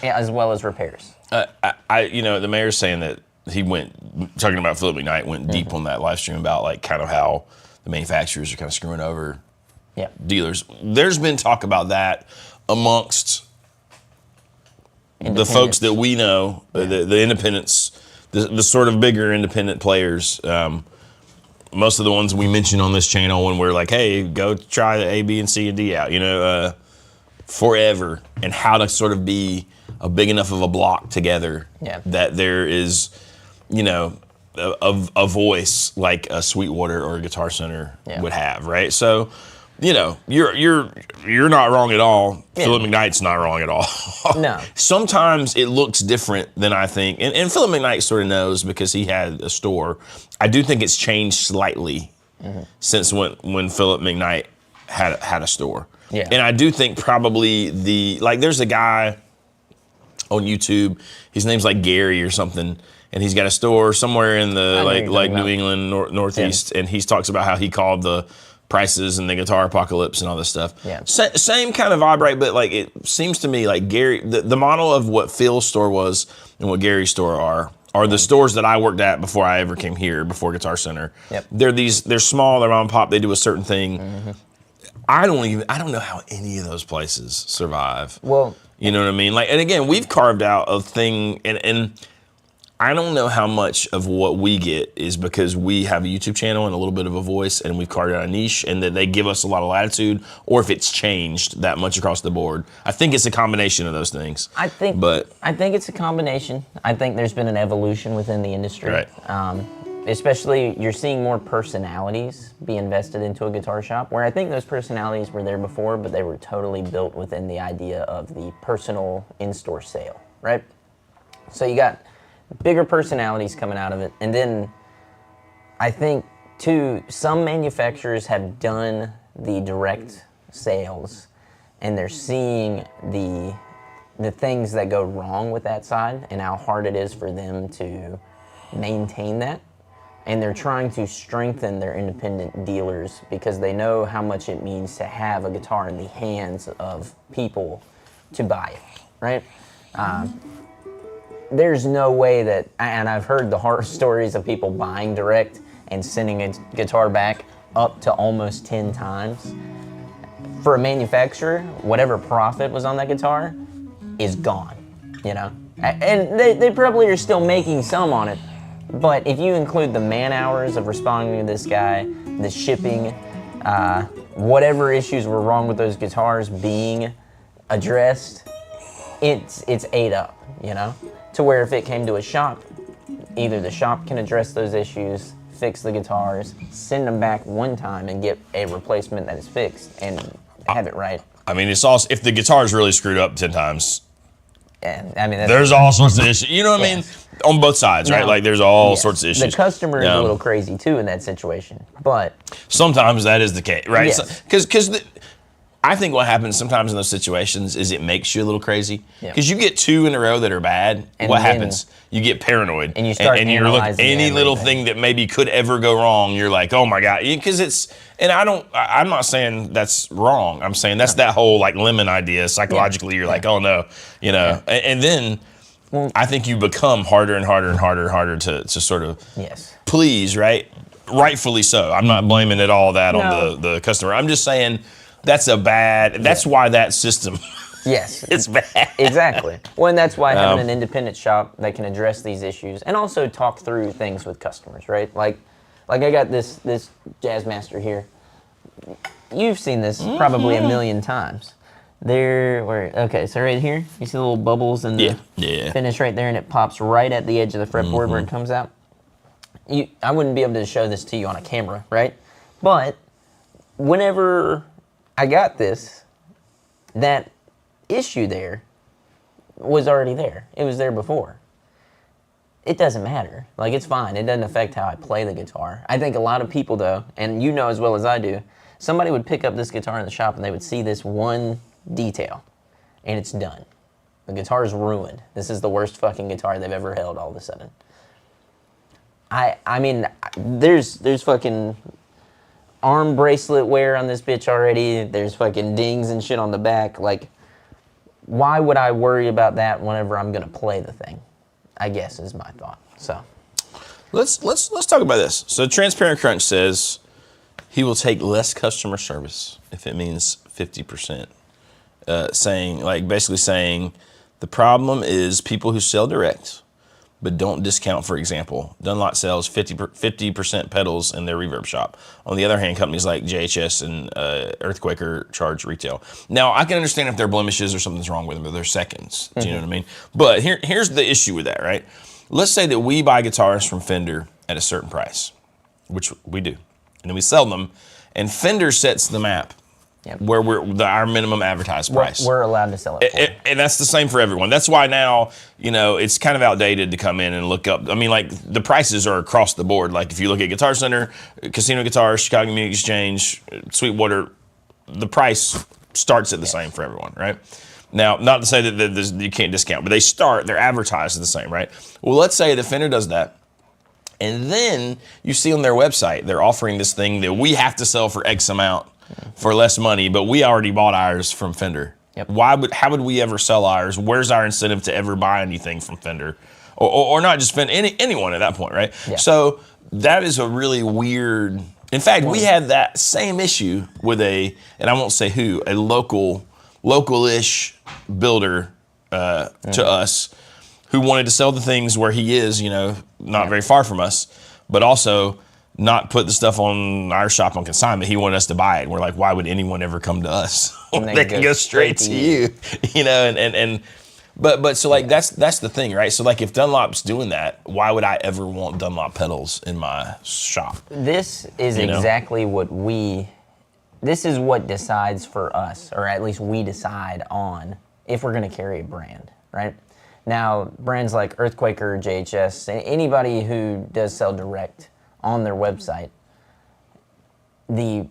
Speaker 2: as well as repairs.
Speaker 1: The mayor's saying that he talking about Philip McKnight, went deep on that live stream about like kind of how the manufacturers are kind of screwing over dealers. There's been talk about that amongst the folks that we know, the independents, the sort of bigger independent players. Most of the ones we mention on this channel when we're like, hey, go try the A, B, and C, and D out, forever, and how to sort of be a big enough of a block together that there is, a voice like a Sweetwater or a Guitar Center would have, right? So, you're not wrong at all. Yeah. Philip McKnight's not wrong at all.
Speaker 2: No.
Speaker 1: Sometimes it looks different than I think, and Philip McKnight sort of knows because he had a store. I do think it's changed slightly since when Philip McKnight had a store. Yeah. And I do think probably there's a guy on YouTube, his name's like Gary or something, and he's got a store somewhere in the like New England Northeast, and he talks about how he called the prices and the guitar apocalypse and all this stuff. Yeah. Same kind of vibe, right? But like it seems to me like Gary, the model of what Phil's store was and what Gary's store are the stores that I worked at before I ever came here, before Guitar Center. Yep. They're small, they're mom and pop, they do a certain thing. Mm-hmm. I don't know how any of those places survive. Well, you know what I mean? Like, and again, we've carved out a thing, and I don't know how much of what we get is because we have a YouTube channel and a little bit of a voice, and we've carved out a niche, and that they give us a lot of latitude, or if it's changed that much across the board. I think it's a combination of those things. I think it's a combination. I think there's been an evolution within the industry. Right. Especially, you're seeing more personalities be invested into a guitar shop, where I think those personalities were there before, but they were totally built within the idea of the personal in-store sale, right? So you got bigger personalities coming out of it. And then I think, too, some manufacturers have done the direct sales, and they're seeing the things that go wrong with that side and how hard it is for them to maintain that. And they're trying to strengthen their independent dealers because they know how much it means to have a guitar in the hands of people to buy it, right? There's no way that, and I've heard the horror stories of people buying direct and sending a guitar back up to almost 10 times. For a manufacturer, whatever profit was on that guitar is gone, And they probably are still making some on it, but if you include the man hours of responding to this guy, the shipping, whatever issues were wrong with those guitars being addressed, it's ate up, To where if it came to a shop, either the shop can address those issues, fix the guitars, send them back one time and get a replacement that is fixed and have it right. I mean, it's also, if the guitar is really screwed up 10 times, there's all sorts of issues. You know what I mean? On both sides, right? Like there's all sorts of issues.
Speaker 2: The customer is a little crazy too in that situation, but
Speaker 1: sometimes that is the case, right? Because I think what happens sometimes in those situations is it makes you a little crazy. Because you get two in a row that are bad, and what happens? You get paranoid. And you start analyzing you're looking, any little thing that maybe could ever go wrong, you're like, oh my God. Because it's, and I'm not saying that's wrong. I'm saying that's that whole like lemon idea. Psychologically, you're like, oh no, And then I think you become harder and harder and harder to sort of please, right? Rightfully so. I'm not blaming it all that on the customer. I'm just saying, that's why that system, it's bad. Exactly.
Speaker 2: Well, and that's why having an independent shop that can address these issues and also talk through things with customers, right? Like I got this Jazzmaster here. You've seen this probably a million times. So right here, you see the little bubbles and the finish right there, and it pops right at the edge of the fretboard where it comes out. I wouldn't be able to show this to you on a camera, right? But whenever I got this, that issue there was already there. It was there before. It doesn't matter. Like, it's fine. It doesn't affect how I play the guitar. I think a lot of people, though, and you know as well as I do, somebody would pick up this guitar in the shop and they would see this one detail, and it's done. The guitar is ruined. This is the worst fucking guitar they've ever held all of a sudden. I mean, there's fucking arm bracelet wear on this bitch already. There's fucking dings and shit on the back. Like, why would I worry about that whenever I'm gonna play the thing? I guess is my thought. So
Speaker 1: let's talk about this. So Transparent Crunch says he will take less customer service if it means 50%. Basically saying the problem is people who sell direct but don't discount. For example, Dunlop sells 50% pedals in their reverb shop. On the other hand, companies like JHS and Earthquaker charge retail. Now, I can understand if there are blemishes or something's wrong with them, but they're seconds. Do you know what I mean? But here's the issue with that, right? Let's say that we buy guitars from Fender at a certain price, which we do, and then we sell them, and Fender sets the map.
Speaker 2: Yep.
Speaker 1: Where our minimum advertised price.
Speaker 2: We're allowed to sell it.
Speaker 1: And that's the same for everyone. That's why now, it's kind of outdated to come in and look up. I mean, like, the prices are across the board. Like, if you look at Guitar Center, Casino Guitars, Chicago Music Exchange, Sweetwater, the price starts at the same for everyone, right? Now, not to say that you can't discount, but they're advertised the same, right? Well, let's say that Fender does that. And then you see on their website, they're offering this thing that we have to sell for X amount. For less money, but we already bought ours from Fender.
Speaker 2: Yep.
Speaker 1: How would we ever sell ours? Where's our incentive to ever buy anything from Fender? Or not just Fender, anyone at that point, right?
Speaker 2: Yeah.
Speaker 1: So that is a really weird, in fact, we had that same issue with and I won't say who, a local-ish builder to us who wanted to sell the things where he is, not very far from us, but also not put the stuff on our shop on consignment. He wanted us to buy it. And we're like, why would anyone ever come to us? They can go straight to you. But so like that's the thing, right? So like if Dunlop's doing that, why would I ever want Dunlop pedals in my shop?
Speaker 2: This is exactly what this is what decides for us, or at least we decide on if we're gonna carry a brand, right? Now, brands like Earthquaker, JHS, anybody who does sell direct on their website, the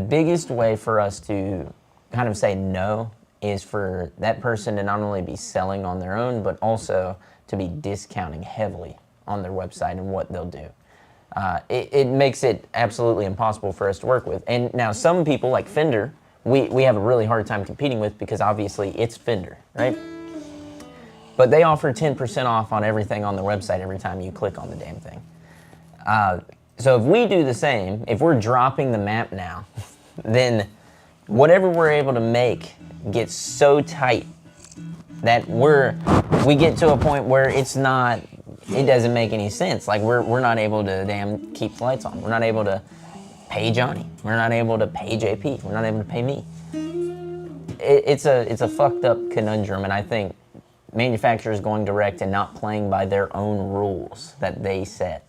Speaker 2: biggest way for us to kind of say no is for that person to not only be selling on their own, but also to be discounting heavily on their website and what they'll do. It makes it absolutely impossible for us to work with. And now some people like Fender, we have a really hard time competing with because obviously it's Fender, right? But they offer 10% off on everything on their website every time you click on the damn thing. So if we do the same, if we're dropping the map now, then whatever we're able to make gets so tight that we get to a point where it doesn't make any sense. Like we're not able to damn keep the lights on. We're not able to pay Johnny. We're not able to pay JP. We're not able to pay me. It's a fucked up conundrum, and I think manufacturers going direct and not playing by their own rules that they set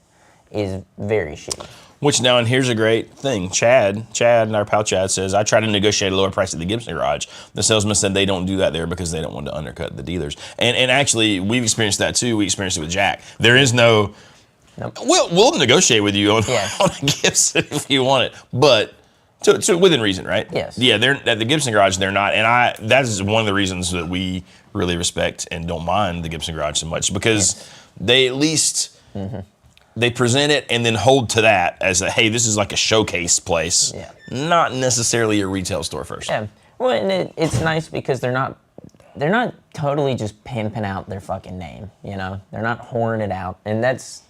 Speaker 2: is very shitty.
Speaker 1: Which now, and here's a great thing. Chad, and our pal Chad says, I tried to negotiate a lower price at the Gibson Garage. The salesman said they don't do that there because they don't want to undercut the dealers. And actually, we've experienced that too. We experienced it with Jack. There is no, nope. We'll negotiate with you on a Gibson if you want it, but to within reason, right?
Speaker 2: Yes.
Speaker 1: Yeah, they're at the Gibson Garage, they're not. And that is one of the reasons that we really respect and don't mind the Gibson Garage so much, because they at least... Mm-hmm. They present it and then hold to that as hey, this is like a showcase place, not necessarily a retail store first. Yeah,
Speaker 2: well, and it's nice because they're not totally just pimping out their fucking name, They're not whoring it out, and it's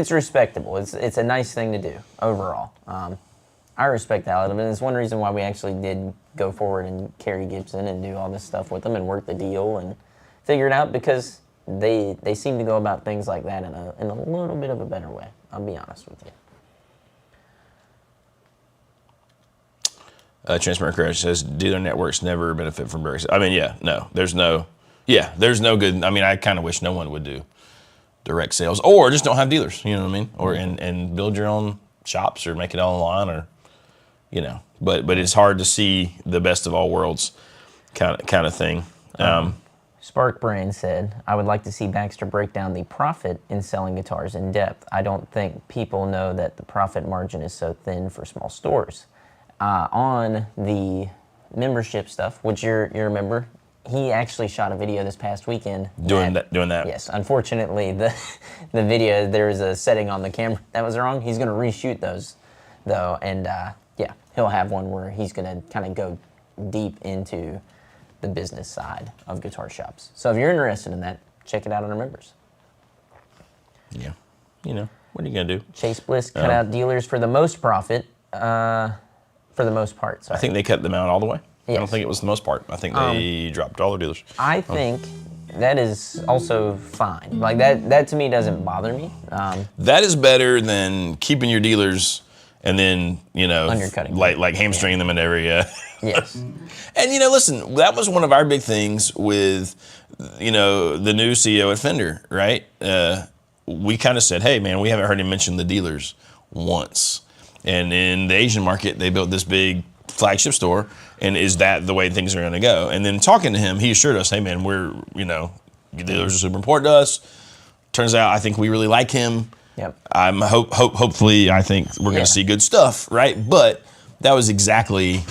Speaker 2: respectable. It's a nice thing to do overall. I respect that out of it, and it's one reason why we actually did go forward and carry Gibson and do all this stuff with them and work the deal and figure it out, because they seem to go about things like that in a little bit of a better way. I'll be honest with you.
Speaker 1: Transparent Crash says dealer networks never benefit from breaks. I mean, there's no good. I mean, I kind of wish no one would do direct sales, or just don't have dealers. You know what I mean? Or and build your own shops or make it online, or But it's hard to see the best of all worlds, kind of thing.
Speaker 2: Spark Brain said, I would like to see Baxter break down the profit in selling guitars in depth. I don't think people know that the profit margin is so thin for small stores. On the membership stuff, which you're a member, he actually shot a video this past weekend.
Speaker 1: Doing that.
Speaker 2: Yes. Unfortunately, the video, there was a setting on the camera that was wrong. He's going to reshoot those, though, and he'll have one where he's going to kind of go deep into the business side of guitar shops. So if you're interested in that, check it out on our members.
Speaker 1: Yeah. What are you going to do?
Speaker 2: Chase Bliss cut out dealers for the most profit, for the most part. Sorry.
Speaker 1: I think they cut them out all the way.
Speaker 2: Yes.
Speaker 1: I don't think it was the most part. I think they dropped all their dealers.
Speaker 2: I think that is also fine. Like that to me doesn't bother me.
Speaker 1: That is better than keeping your dealers and then,
Speaker 2: undercutting
Speaker 1: like hamstringing them in every
Speaker 2: Yes.
Speaker 1: And listen, that was one of our big things with the new CEO at Fender, right? We kind of said, hey man, we haven't heard him mention the dealers once. And in the Asian market, they built this big flagship store, and is that the way things are going to go? And then talking to him, he assured us, hey man, we're dealers are super important to us. Turns out, I think we really like him.
Speaker 2: Yep.
Speaker 1: I'm hopefully, I think we're going to see good stuff, right? But that was exactly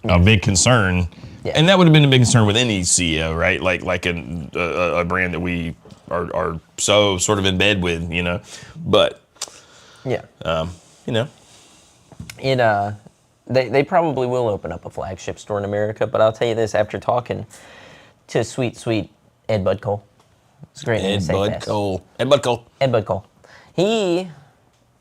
Speaker 1: a big concern, and that would have been a big concern with any CEO, right? Like a brand that we are so sort of in bed with, But
Speaker 2: they probably will open up a flagship store in America. But I'll tell you this: after talking to sweet Ed Bud Cole, it's a great name to say fast.
Speaker 1: Ed Bud Cole.
Speaker 2: He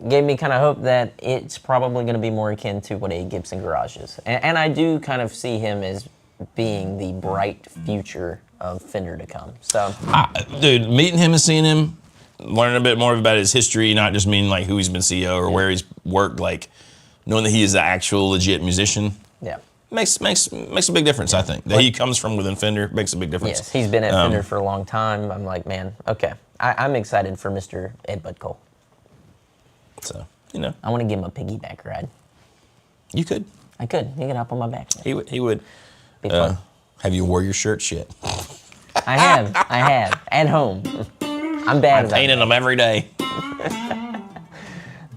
Speaker 2: gave me kind of hope that it's probably going to be more akin to what a Gibson Garage is. And I do kind of see him as being the bright future of Fender to come. So,
Speaker 1: dude, meeting him and seeing him, learning a bit more about his history, not just meaning like who he's been CEO or where he's worked, like knowing that he is an actual legit musician.
Speaker 2: Yeah.
Speaker 1: Makes a big difference, I think. That he comes from within Fender makes a big difference.
Speaker 2: Yes, he's been at Fender for a long time. I'm like, man, okay. I'm excited for Mr. Ed Bud Cole.
Speaker 1: So,
Speaker 2: I want to give him a piggyback ride.
Speaker 1: You could.
Speaker 2: I could. He could hop on my back.
Speaker 1: He would.
Speaker 2: Be fun.
Speaker 1: Have you wore your shirts yet?
Speaker 2: I have. At home. I'm bad at that.
Speaker 1: Painting them every day.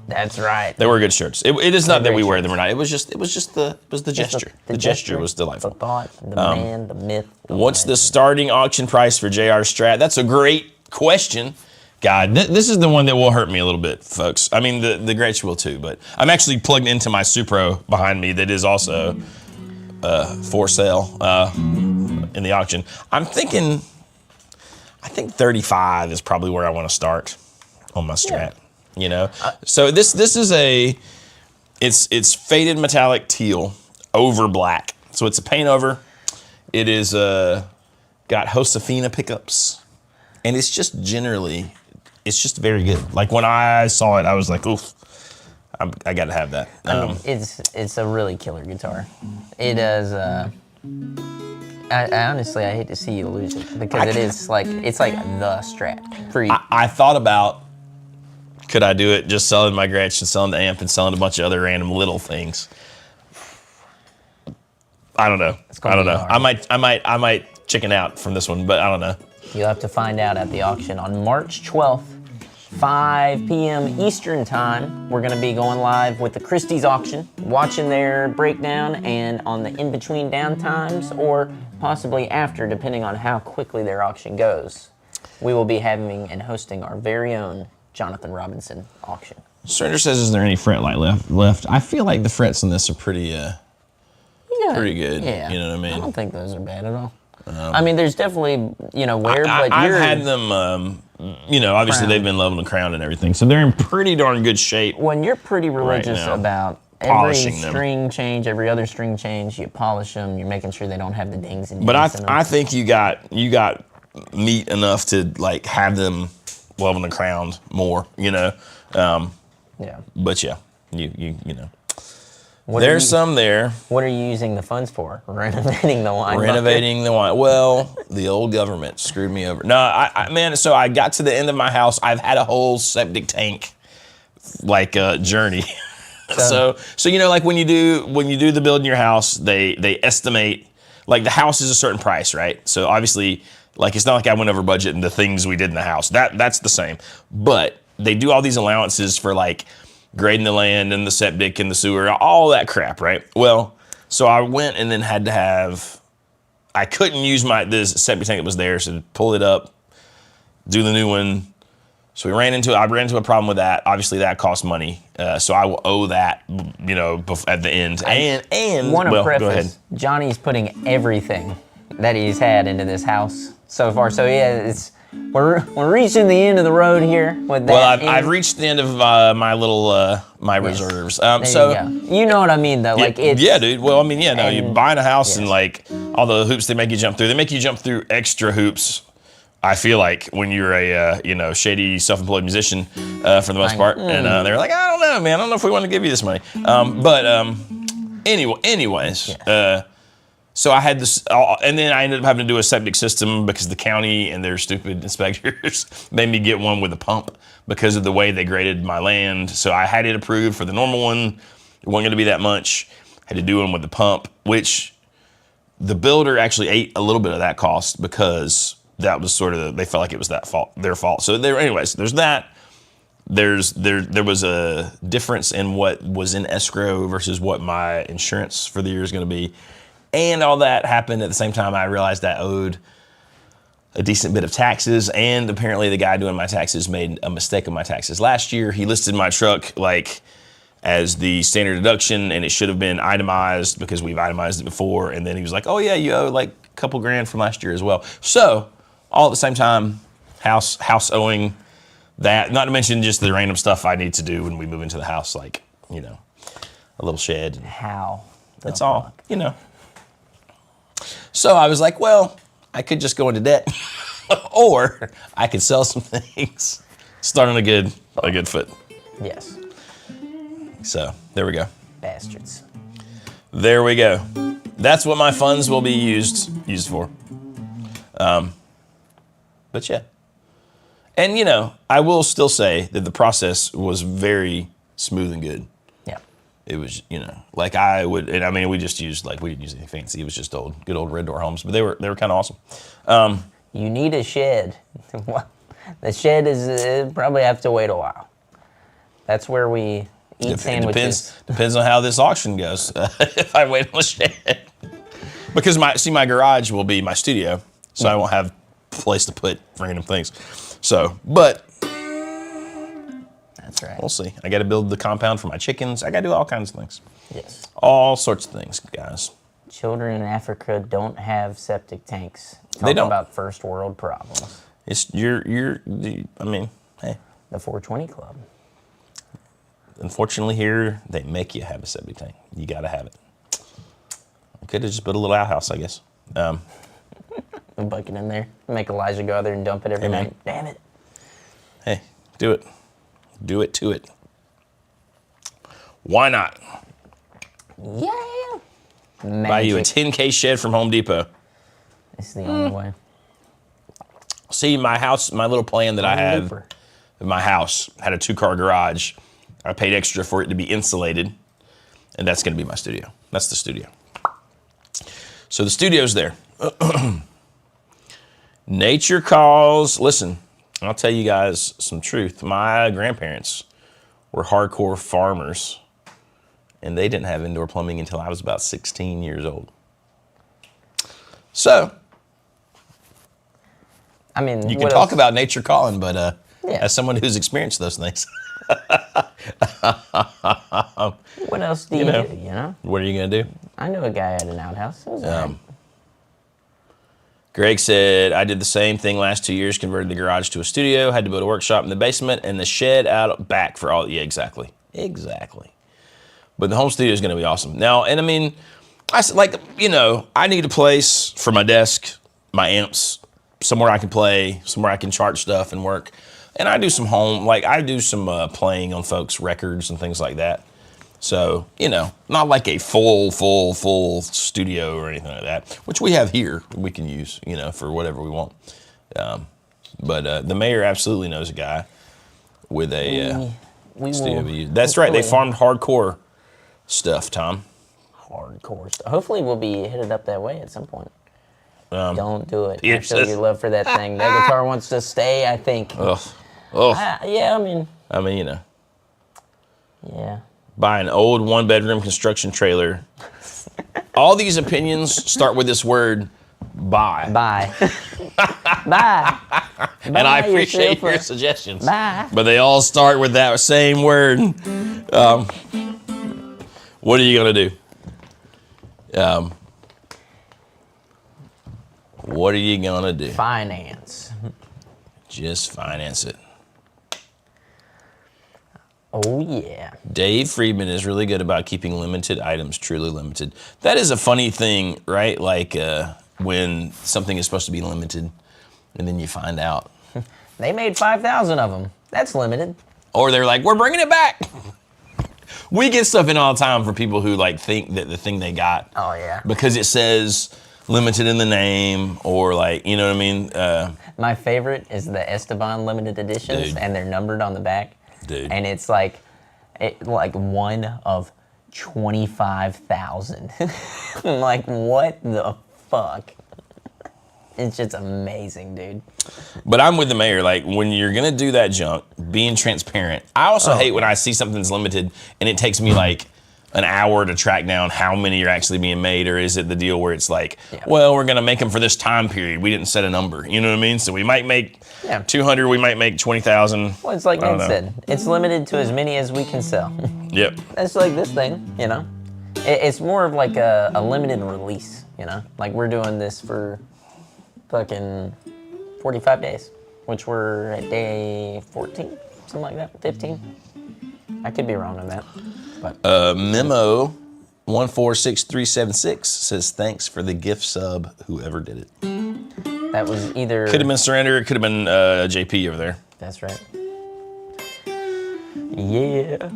Speaker 2: That's right.
Speaker 1: They were good shirts. It is not that we wear them or not. It was just the gesture. The gesture was delightful.
Speaker 2: The thought, the man, the myth.
Speaker 1: What's the starting auction price for JR Strat? That's a great question. God, this is the one that will hurt me a little bit, folks. I mean, the Gretsch will too, but I'm actually plugged into my Supro behind me that is also for sale in the auction. I think 35 is probably where I want to start on my Strat. So this is it's faded metallic teal over black. So it's a paint over. It is got Josefina pickups, and it's just very good. Like when I saw it, I was like, oof, I got to have that.
Speaker 2: I mean, it's a really killer guitar. It does. I honestly, I hate to see you lose it because it's like the Strat for you.
Speaker 1: I thought about, could I do it just selling my Gretsch and selling the amp and selling a bunch of other random little things? I don't know. I might chicken out from this one, but I don't know.
Speaker 2: You'll have to find out at the auction on March 12th, 5 p.m. Eastern time. We're going to be going live with the Christie's auction, watching their breakdown, and on the in-between downtimes, or possibly after, depending on how quickly their auction goes, we will be having and hosting our very own Jonathan Robinson auction.
Speaker 1: Stranger says, is there any fret light left? I feel like the frets in this are pretty good.
Speaker 2: Yeah.
Speaker 1: You know what I mean?
Speaker 2: I don't think those are bad at all. I mean, there's definitely, wear, but
Speaker 1: I've had them, obviously they've been leveled and crowned and everything, so they're in pretty darn good shape.
Speaker 2: When you're pretty religious about every
Speaker 1: polishing
Speaker 2: string change, every other string change, you polish them, you're making sure they don't have the dings and
Speaker 1: But
Speaker 2: dents in them.
Speaker 1: I think you got meat enough to like have them leveled and crowned more,
Speaker 2: Yeah.
Speaker 1: But yeah, you know. There's some there.
Speaker 2: What are you using the funds for? Renovating the wine bucket?
Speaker 1: Renovating the wine. Well, the old government screwed me over. No, man, so I got to the end of my house. I've had a whole septic tank, like, journey. So you know, like when you do the build in your house, they estimate, like the house is a certain price, right? So obviously, like it's not like I went over budget and the things we did in the house. That's the same. But they do all these allowances for like grading the land and the septic and the sewer, all that crap, right? Well, so I went and then had to have, I couldn't use this septic tank that was there, so pull it up, do the new one. So I ran into a problem with that. Obviously, that cost money, so I will owe that, you know, at the end. And
Speaker 2: want to
Speaker 1: well,
Speaker 2: preface,
Speaker 1: go ahead.
Speaker 2: Johnny's putting everything that he's had into this house so far. So yeah, we're reaching the end of the road here with that.
Speaker 1: Well, I've reached the end of my little my reserves.
Speaker 2: There
Speaker 1: So
Speaker 2: you go. You know what I mean, though. Like it's
Speaker 1: yeah, dude. Well, I mean, yeah, no, you're buying a house
Speaker 2: yes.
Speaker 1: and like all the hoops they make you jump through. They make you jump through extra hoops. I feel like when you're a you know, shady self-employed musician for the most part, and they're like, I don't know, man, I don't know if we want to give you this money. Anyways,
Speaker 2: yes.
Speaker 1: so I had this, and then I ended up having to do a septic system because the county and their stupid inspectors made me get one with a pump because of the way they graded my land. So I had it approved for the normal one. It wasn't going to be that much. Had to do one with the pump, which the builder actually ate a little bit of that cost because that was sort of, they felt like it was their fault. So anyways, there's that. There was a difference in what was in escrow versus what my insurance for the year is going to be. And all that happened at the same time I realized I owed a decent bit of taxes, and apparently the guy doing my taxes made a mistake on my taxes last year. He listed my truck like as the standard deduction, and it should have been itemized because we've itemized it before. And then he was like, oh yeah, you owe like a couple grand from last year as well. So all at the same time, house owing that, not to mention just the random stuff I need to do when we move into the house, like, you know, a little shed.
Speaker 2: How?
Speaker 1: That's all, you know. So I was like, well, I could just go into debt or I could sell some things, start on a good foot.
Speaker 2: Yes.
Speaker 1: So there we go.
Speaker 2: Bastards.
Speaker 1: There we go. That's what my funds will be used for. But yeah. And you know, I will still say that the process was very smooth and good.
Speaker 2: Yeah.
Speaker 1: It was, you know, like we just used, like, we didn't use anything fancy. It was just good old red door homes, but they were kind of awesome.
Speaker 2: You need a shed. The shed is probably have to wait a while. That's where we eat sandwiches.
Speaker 1: Depends on how this auction goes. If I wait on the shed, because my garage will be my studio, so I won't have a place to put random things. So, but
Speaker 2: that's right.
Speaker 1: We'll see. I got to build the compound for my chickens. I got to do all kinds of things.
Speaker 2: Yes.
Speaker 1: All sorts of things, guys.
Speaker 2: Children in Africa don't have septic tanks.
Speaker 1: They don't.
Speaker 2: About first world problems.
Speaker 1: It's I mean, hey.
Speaker 2: The 420 Club.
Speaker 1: Unfortunately, here they make you have a septic tank. You got to have it. I could have just put a little outhouse, I guess.
Speaker 2: A bucket in there. Make Elijah go out there and dump it every night. Damn it.
Speaker 1: Hey, do it. Do it to it. Why not?
Speaker 2: Yeah. Magic.
Speaker 1: Buy you a 10K shed from Home Depot.
Speaker 2: It's the only way.
Speaker 1: See, my house, my little plan that I have,
Speaker 2: Looper.
Speaker 1: my house had a 2-car garage. I paid extra for it to be insulated, and that's going to be my studio. That's the studio. So the studio's there. Nature calls. Listen, I'll tell you guys some truth. My grandparents were hardcore farmers, and they didn't have indoor plumbing until I was about 16 years old. So, I mean, you can talk about nature calling, but as someone who's experienced those things.
Speaker 2: What else do you do, you know?
Speaker 1: What are you going to do?
Speaker 2: I knew a guy had an outhouse. It was all right.
Speaker 1: Greg said, I did the same thing last 2 years, converted the garage to a studio, had to build a workshop in the basement, and the shed out back for all, yeah, exactly. But the home studio is going to be awesome. Now, and I mean, I need a place for my desk, my amps, somewhere I can play, somewhere I can charge stuff and work. And I do some playing on folks' records and things like that. So, you know, not like a full studio or anything like that, which we have here. We can use, you know, for whatever we want. But the mayor absolutely knows a guy with a studio. That's right. They farmed hardcore stuff, Tom.
Speaker 2: Hardcore stuff. Hopefully we'll be headed up that way at some point. Don't do it. I show your love for that thing. That guitar wants to stay, I think. Yeah, I mean,
Speaker 1: you know.
Speaker 2: Yeah.
Speaker 1: Buy an old one-bedroom construction trailer. All these opinions start with this word, buy.
Speaker 2: Bye. Bye.
Speaker 1: And I appreciate your suggestions.
Speaker 2: Bye.
Speaker 1: But they all start with that same word. What are you going to do? What are you going to do?
Speaker 2: Finance.
Speaker 1: Just finance it.
Speaker 2: Oh, yeah.
Speaker 1: Dave Friedman is really good about keeping limited items truly limited. That is a funny thing, right? Like when something is supposed to be limited and then you find out.
Speaker 2: They made 5,000 of them. That's limited.
Speaker 1: Or they're like, we're bringing it back. We get stuff in all the time for people who like think that the thing they got.
Speaker 2: Oh, yeah.
Speaker 1: Because it says limited in the name or like, you know what I mean?
Speaker 2: My favorite is the Esteban limited editions, and they're numbered on the back.
Speaker 1: Dude.
Speaker 2: And it's like one of 25,000. I'm like, what the fuck? It's just amazing, dude.
Speaker 1: But I'm with the mayor. Like, when you're going to do that junk, being transparent. I also hate when I see something's limited and it takes me like an hour to track down how many are actually being made, or is it the deal where it's like, well, we're going to make them for this time period. We didn't set a number. You know what I mean? So we might make 200, we might make 20,000.
Speaker 2: Well, it's like Ned said. It's limited to as many as we can sell.
Speaker 1: Yep.
Speaker 2: It's like this thing, you know? It's more of like a limited release, you know? Like we're doing this for fucking 45 days, which we're at day 14, something like that, 15. I could be wrong on that. But
Speaker 1: Memo 146376 says thanks for the gift sub, whoever did it.
Speaker 2: That was either...
Speaker 1: Could have been Surrender, it could have been JP over there.
Speaker 2: That's right. Yeah.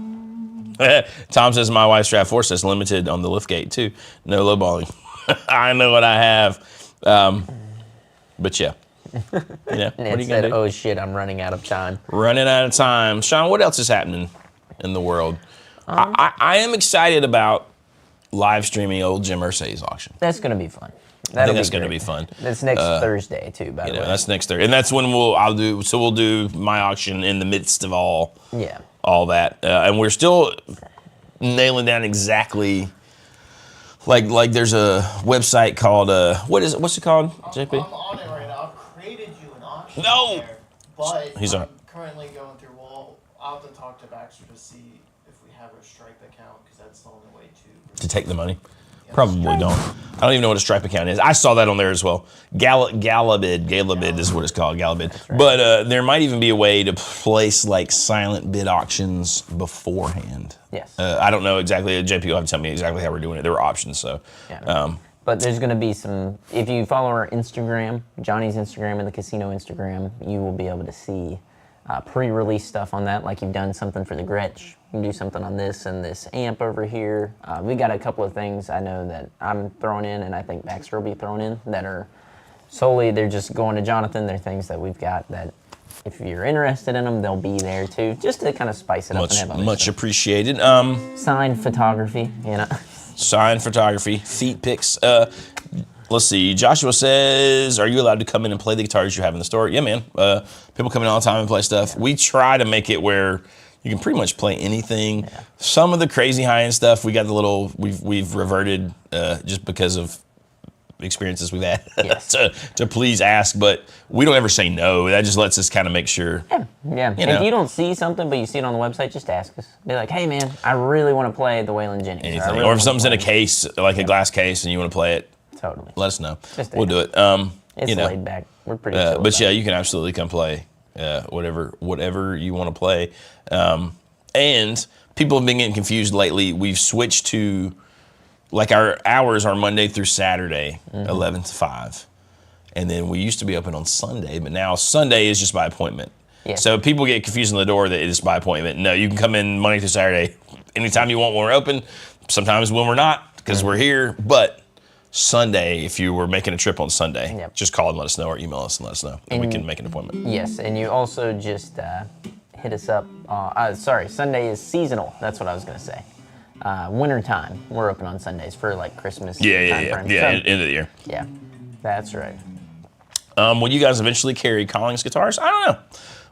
Speaker 1: Tom says my wife's Strat 4 says limited on the liftgate too. No lowballing. I know what I have. But yeah. You know, what are you gonna do?
Speaker 2: Oh shit, I'm running out of time.
Speaker 1: Running out of time. Sean, what else is happening in the world? I am excited about live streaming old Jim Irsay's auction.
Speaker 2: That's gonna be fun.
Speaker 1: I think that's going to be fun.
Speaker 2: That's next Thursday too, by the way.
Speaker 1: That's next Thursday, and that's when we'll do my auction in the midst of all that, and we're still nailing down exactly. Like there's a website called what's it called, JP?
Speaker 3: I'm on it right now. I've created you an auction.
Speaker 1: No.
Speaker 3: There, but
Speaker 1: He's on.
Speaker 3: I'm currently going through. Well, I'll have to talk to Baxter to see if we have a Stripe account because that's the only way
Speaker 1: To take the money. Probably don't. I don't even know what a Stripe account is. I saw that on there as well. Galabid is what it's called, Galabid. Right. But there might even be a way to place like silent bid auctions beforehand.
Speaker 2: Yes.
Speaker 1: I don't know exactly. JP will have to tell me exactly how we're doing it. There were options, so.
Speaker 2: Yeah. But there's going to be some, if you follow our Instagram, Johnny's Instagram and the casino Instagram, you will be able to see pre-release stuff on that, like you've done something for the Gretsch. You can do something on this and this amp over here. We got a couple of things I know that I'm throwing in, and I think Baxter will be throwing in, that are solely, they're just going to Jonathan. They're things that we've got that if you're interested in them, they'll be there too, just to kind of spice it up and have other
Speaker 1: much
Speaker 2: stuff.
Speaker 1: Appreciated.
Speaker 2: Signed photography, you know.
Speaker 1: Signed photography, feet pics. Let's see. Joshua says, are you allowed to come in and play the guitars you have in the store? Yeah, man. People come in all the time and play stuff. We try to make it where you can pretty much play anything. Yeah. Some of the crazy high-end stuff, we got the little, we've reverted just because of experiences we've had to please ask, but we don't ever say no. That just lets us kind of make sure.
Speaker 2: Yeah. If you don't see something, but you see it on the website, just ask us. Be like, hey man, I really want to play the Waylon Jennings.
Speaker 1: Anything. Or if something's in a case, like a glass case, and you want to play it,
Speaker 2: totally.
Speaker 1: Let us know. We'll do it.
Speaker 2: It's laid back. We're pretty chill
Speaker 1: but yeah, you can absolutely come play whatever you want to play. And people have been getting confused lately. We've switched to, like, our hours are Monday through Saturday, 11 to 5. And then we used to be open on Sunday, but now Sunday is just by appointment. Yeah. So people get confused on the door that it is by appointment. No, you can come in Monday through Saturday anytime you want when we're open. Sometimes when we're not, because we're here. But Sunday, if you were making a trip on Sunday, just call and let us know, or email us and let us know, and we can make an appointment.
Speaker 2: Yes, and you also just hit us up. Sorry, Sunday is seasonal. That's what I was going to say. Winter time, we're open on Sundays for like Christmas.
Speaker 1: Yeah,
Speaker 2: time frame.
Speaker 1: end of the year.
Speaker 2: Yeah, that's right.
Speaker 1: Will you guys eventually carry Collings guitars? I don't know.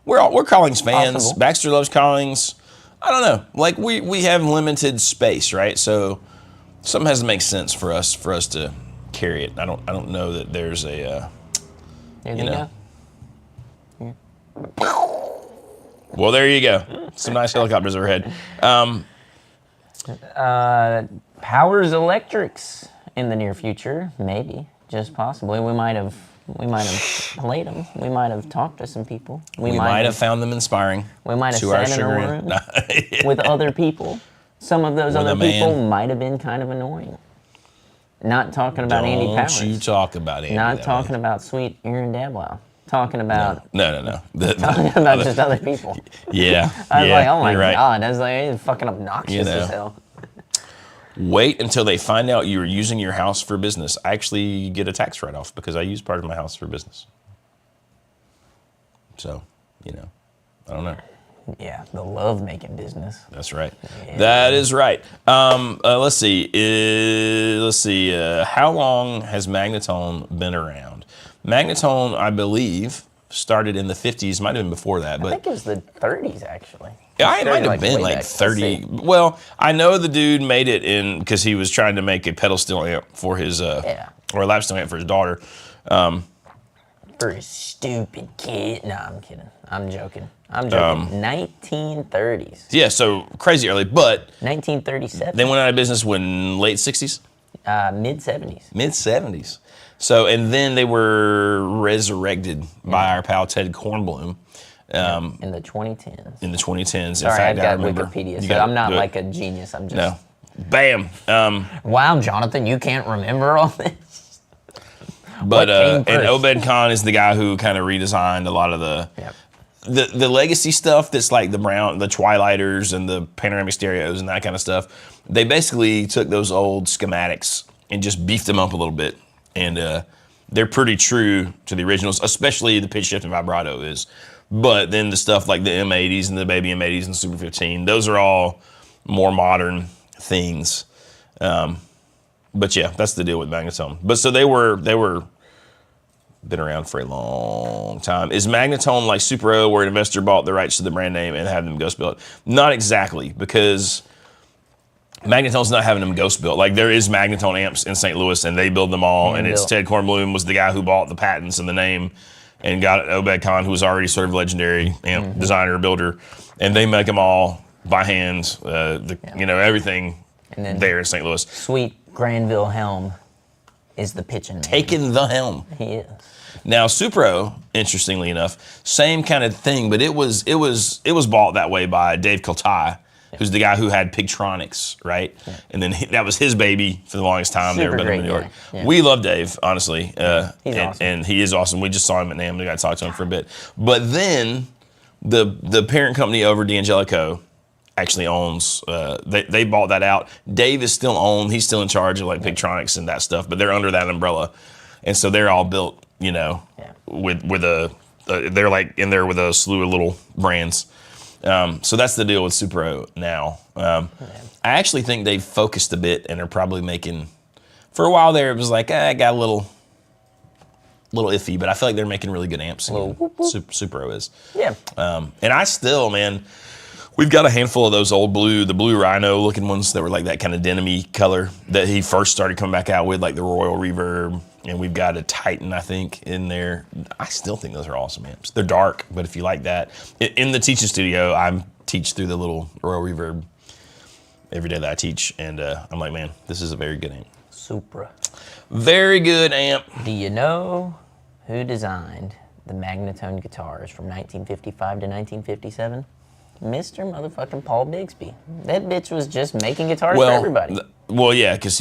Speaker 1: We're Collings fans.
Speaker 2: Possible.
Speaker 1: Baxter loves Collings. I don't know. Like we have limited space, right? So something has to make sense for us to carry it. I don't know that there's a Well, there you go. Some nice helicopters overhead.
Speaker 2: Powers Electrics in the near future, maybe, just possibly. We might have played them. We might have talked to some people.
Speaker 1: We might have found them inspiring.
Speaker 2: We might have sat in a room with other people. Some of those other people might have been kind of annoying. Not talking about Andy Powers.
Speaker 1: Don't you talk about Andy.
Speaker 2: Not talking about sweet Aaron Dablow. Talking about
Speaker 1: no.
Speaker 2: Talking about just other people.
Speaker 1: Yeah.
Speaker 2: I was like, oh my
Speaker 1: right.
Speaker 2: God, that's like it's fucking obnoxious as hell.
Speaker 1: Wait until they find out you're using your house for business. I actually get a tax write-off because I use part of my house for business. So, I don't know.
Speaker 2: Yeah, the love-making business.
Speaker 1: That's right.
Speaker 2: Yeah.
Speaker 1: That is right. Let's see. How long has Magnetone been around? Magnetone, I believe, started in the 50s. Might have been before that. But
Speaker 2: I think it was the 30s, actually.
Speaker 1: Yeah, it might have been like 30. Well, I know the dude made it because he was trying to make a pedal steel amp for his, or a lap steel amp for his daughter.
Speaker 2: For his stupid kid. No, I'm kidding. I'm joking. 1930s.
Speaker 1: Yeah, so crazy early, but
Speaker 2: 1937.
Speaker 1: They went out of business when late 60s?
Speaker 2: Mid-70s.
Speaker 1: Mid-70s. So, and then they were resurrected by our pal Ted Kornblum.
Speaker 2: In the 2010s.
Speaker 1: In the 2010s.
Speaker 2: Sorry,
Speaker 1: in fact,
Speaker 2: I've got
Speaker 1: I remember,
Speaker 2: Wikipedia, so I'm not like a genius. I'm just...
Speaker 1: No. Bam.
Speaker 2: Wow, Jonathan, you can't remember all this?
Speaker 1: But, and Obed Khan is the guy who kind of redesigned a lot of the legacy stuff that's like the Twilighters and the panoramic stereos and that kind of stuff. They basically took those old schematics and just beefed them up a little bit. And they're pretty true to the originals, especially the pitch shift and vibrato is. But then the stuff like the M80s and the Baby M80s and Super 15, those are all more modern things. But yeah, that's the deal with Magnetone. But so they were been around for a long time. Is Magnetone like Super O, where an investor bought the rights to the brand name and had them ghost built? Not exactly, because Magnetone's not having them ghost built. Like there is Magnetone amps in St. Louis, and they build them all. And it's Ted Kornblum was the guy who bought the patents and the name, and got Obed Khan, who was already sort of legendary amp designer, builder, and they make them all by hand. Everything there in St. Louis.
Speaker 2: Sweet Granville Helm is the pitching man.
Speaker 1: Taking the helm.
Speaker 2: He is.
Speaker 1: Now Supro, interestingly enough, same kind of thing, but it was bought that way by Dave Kiltai, who's the guy who had Pigtronics, right? Yeah. And then that was his baby for the longest time. They were building in New York. Yeah. We love Dave, honestly.
Speaker 2: He's awesome.
Speaker 1: And he is awesome. We just saw him at NAMM. We got to talk to him for a bit. But then the parent company over D'Angelico actually owns, they bought that out. Dave is still owned. He's still in charge of like Pigtronics and that stuff, but they're under that umbrella. And so they're all built, with they're like in there with a slew of little brands. So that's the deal with Supro now. I actually think they've focused a bit and are probably making, for a while there it was like, I got a little iffy, but I feel like they're making really good amps. Supro is.
Speaker 2: Yeah.
Speaker 1: And I still, man, we've got a handful of those old the blue rhino looking ones that were like that kind of denim-y color that he first started coming back out with, like the Royal Reverb. And we've got a Titan, I think, in there. I still think those are awesome amps. They're dark, but if you like that. In the teaching studio, I teach through the little Royal Reverb every day that I teach. And I'm like, man, this is a very good amp.
Speaker 2: Supra.
Speaker 1: Very good amp.
Speaker 2: Do you know who designed the Magnetone guitars from 1955 to 1957? Mr. motherfucking Paul Bigsby. That bitch was just making guitars for everybody.
Speaker 1: Well, yeah, because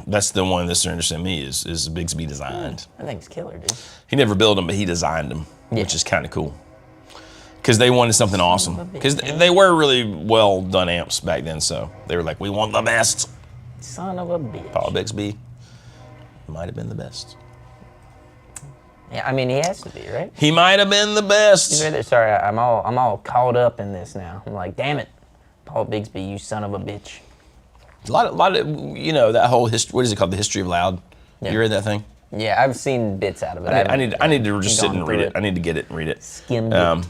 Speaker 1: that's the one that's interested in me is Bigsby designed.
Speaker 2: I think it's killer, dude.
Speaker 1: He never built them, but he designed them, which is kind of cool. because they wanted something awesome. Because they were really well done amps back then, so they were like, we want the best.
Speaker 2: Son of a bitch.
Speaker 1: Paul Bixby might have been the best.
Speaker 2: Yeah, I mean, he has to be, right?
Speaker 1: He might have been the best.
Speaker 2: He's right there. Sorry, I'm all caught up in this now. I'm like, damn it, Paul Bixby, you son of a bitch.
Speaker 1: A lot of, you know, that whole history. What is it called? The History of Loud.
Speaker 2: Yeah.
Speaker 1: You read that thing?
Speaker 2: Yeah, I've seen bits out of it.
Speaker 1: I need to just sit and read it. I need to get it and read it.
Speaker 2: Skimmed it.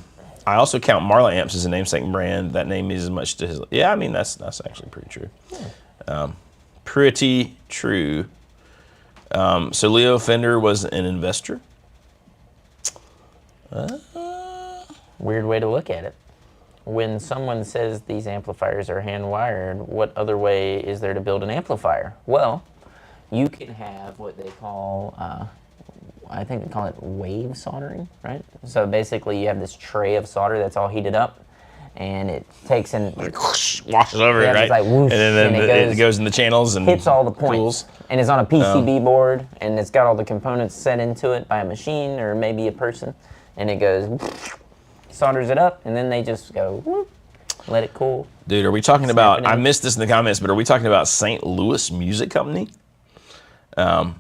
Speaker 1: I also count Marla Amps as a namesake brand. That name means as much to his. Yeah, I mean that's actually pretty true. Pretty true. So Leo Fender was an investor.
Speaker 2: Weird way to look at it. When someone says these amplifiers are hand-wired, what other way is there to build an amplifier? Well, you can have what they call, I think they call it wave soldering, right? So basically you have this tray of solder that's all heated up, and it takes and
Speaker 1: washes over it, right?
Speaker 2: It's like whoosh,
Speaker 1: and then it goes in the channels and
Speaker 2: hits all the points.
Speaker 1: cools.
Speaker 2: And it's on a PCB board, and it's got all the components set into it by a machine or maybe a person, and it goes, solders it up, and then they just go, whoop, let it cool.
Speaker 1: Dude, are we talking about, I missed this in the comments, but are we talking about St. Louis Music Company?
Speaker 2: Never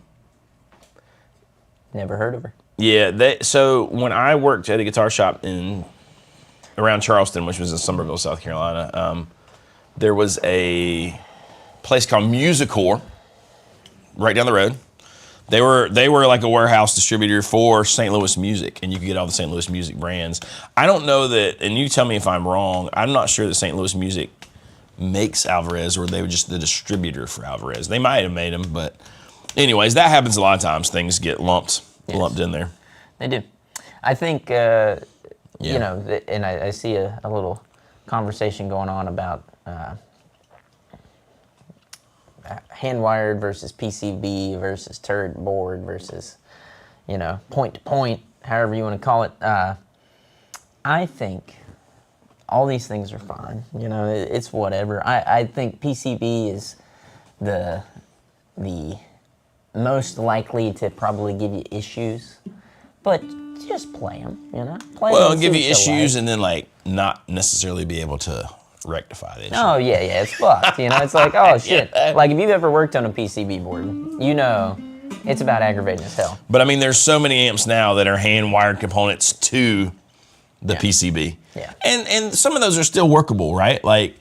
Speaker 2: heard of her.
Speaker 1: Yeah, so when I worked at a guitar shop around Charleston, which was in Summerville, South Carolina, there was a place called Musicor right down the road. They were like a warehouse distributor for St. Louis Music, and you could get all the St. Louis Music brands. I don't know that, and you tell me if I'm wrong, I'm not sure that St. Louis Music makes Alvarez, or they were just the distributor for Alvarez. They might have made them, but anyways, that happens a lot of times. Things get lumped in there.
Speaker 2: They do. I think, you know, and I see a little conversation going on about hand-wired versus PCB versus turret board versus, you know, point-to-point, however you want to call it. I think all these things are fine. You know, it's whatever. I think PCB is the most likely to probably give you issues, but just play them, you know?
Speaker 1: Well, give you issues and then, like, not necessarily be able to rectify the issue.
Speaker 2: Oh, yeah, it's fucked. You know, it's like, oh, shit. Like, if you've ever worked on a PCB board, you know it's about aggravating as hell.
Speaker 1: But, I mean, there's so many amps now that are hand-wired components to the PCB.
Speaker 2: Yeah.
Speaker 1: And some of those are still workable, right? Like,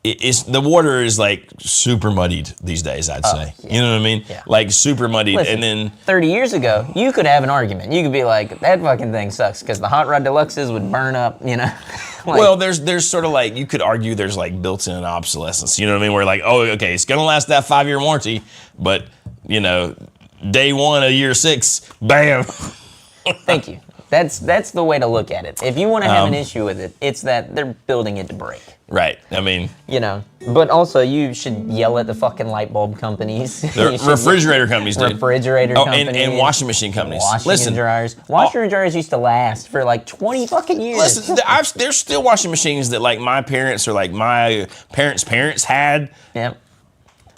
Speaker 1: the water is, like, super muddied these days, I'd say.
Speaker 2: Yeah.
Speaker 1: You know what I mean?
Speaker 2: Yeah.
Speaker 1: Like, super muddied.
Speaker 2: Listen,
Speaker 1: and then
Speaker 2: 30 years ago, you could have an argument. You could be like, that fucking thing sucks, because the Hot Rod Deluxes would burn up, you know? Like,
Speaker 1: well, there's sort of like, you could argue there's like built-in obsolescence, you know what I mean? Where like, oh, okay, it's gonna last that 5-year warranty, but you know, day one of year 6, bam.
Speaker 2: Thank you. That's the way to look at it. If you want to have an issue with it, it's that they're building it to break.
Speaker 1: Right. I mean,
Speaker 2: you know, but also you should yell at the fucking light bulb companies.
Speaker 1: The refrigerator companies, dude.
Speaker 2: Refrigerator companies.
Speaker 1: And washing machine companies.
Speaker 2: Washing dryers. Washer and dryers used to last for like 20 fucking years.
Speaker 1: Listen, there's still washing machines that like my parents or like my parents' had.
Speaker 2: Yep.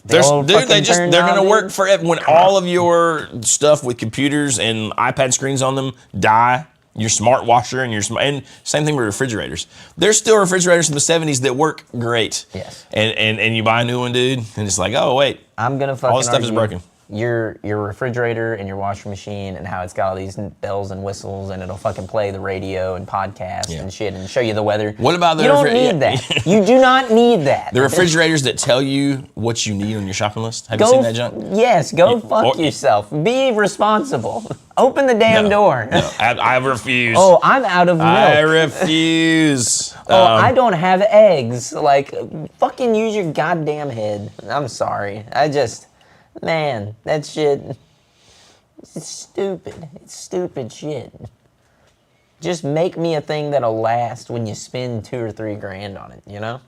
Speaker 1: They're gonna work forever. When all of your stuff with computers and iPad screens on them die, your smart washer and and same thing with refrigerators. There's still refrigerators from the 70s that work great.
Speaker 2: Yes.
Speaker 1: And you buy a new one, dude, and it's like, oh wait,
Speaker 2: I'm gonna fucking
Speaker 1: all this stuff is broken.
Speaker 2: Your refrigerator and your washing machine and how it's got all these bells and whistles and it'll fucking play the radio and podcast and shit and show you the weather.
Speaker 1: What about the
Speaker 2: You don't need that. You do not need that.
Speaker 1: The refrigerators that tell you what you need on your shopping list. Have you seen that junk?
Speaker 2: Yes, fuck yourself. Be responsible. Open the damn door.
Speaker 1: No, I refuse.
Speaker 2: Oh, I'm out of milk.
Speaker 1: I refuse.
Speaker 2: I don't have eggs. Like, fucking use your goddamn head. I'm sorry. Man, that shit, it's stupid. It's stupid shit. Just make me a thing that'll last when you spend $2 or $3 grand on it, you know?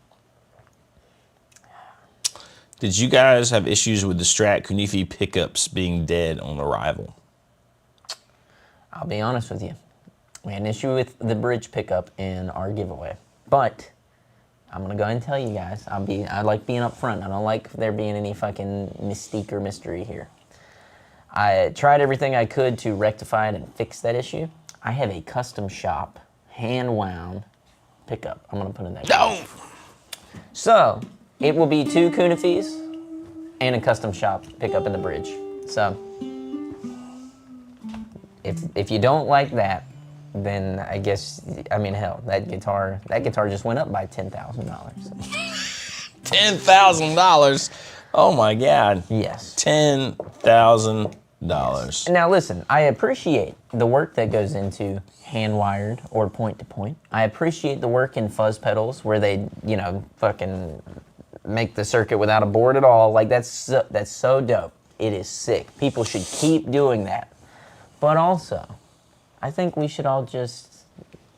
Speaker 1: Did you guys have issues with the Strat Kunifi pickups being dead on arrival?
Speaker 2: I'll be honest with you. We had an issue with the bridge pickup in our giveaway. But I'm gonna go ahead and tell you guys, I like being upfront. I don't like there being any fucking mystique or mystery here. I tried everything I could to rectify it and fix that issue. I have a custom shop hand wound pickup. I'm gonna put in that.
Speaker 1: No.
Speaker 2: So it will be 2 Kunafis and a custom shop pickup in the bridge. So if you don't like that, then I guess, I mean, hell, that guitar just went up by $10,000.
Speaker 1: $10,000. Oh my God.
Speaker 2: Yes.
Speaker 1: $10,000.
Speaker 2: Now listen, I appreciate the work that goes into hand wired or point to point. I appreciate the work in fuzz pedals where they, you know, fucking make the circuit without a board at all. Like that's so dope. It is sick. People should keep doing that. But also, I think we should all just,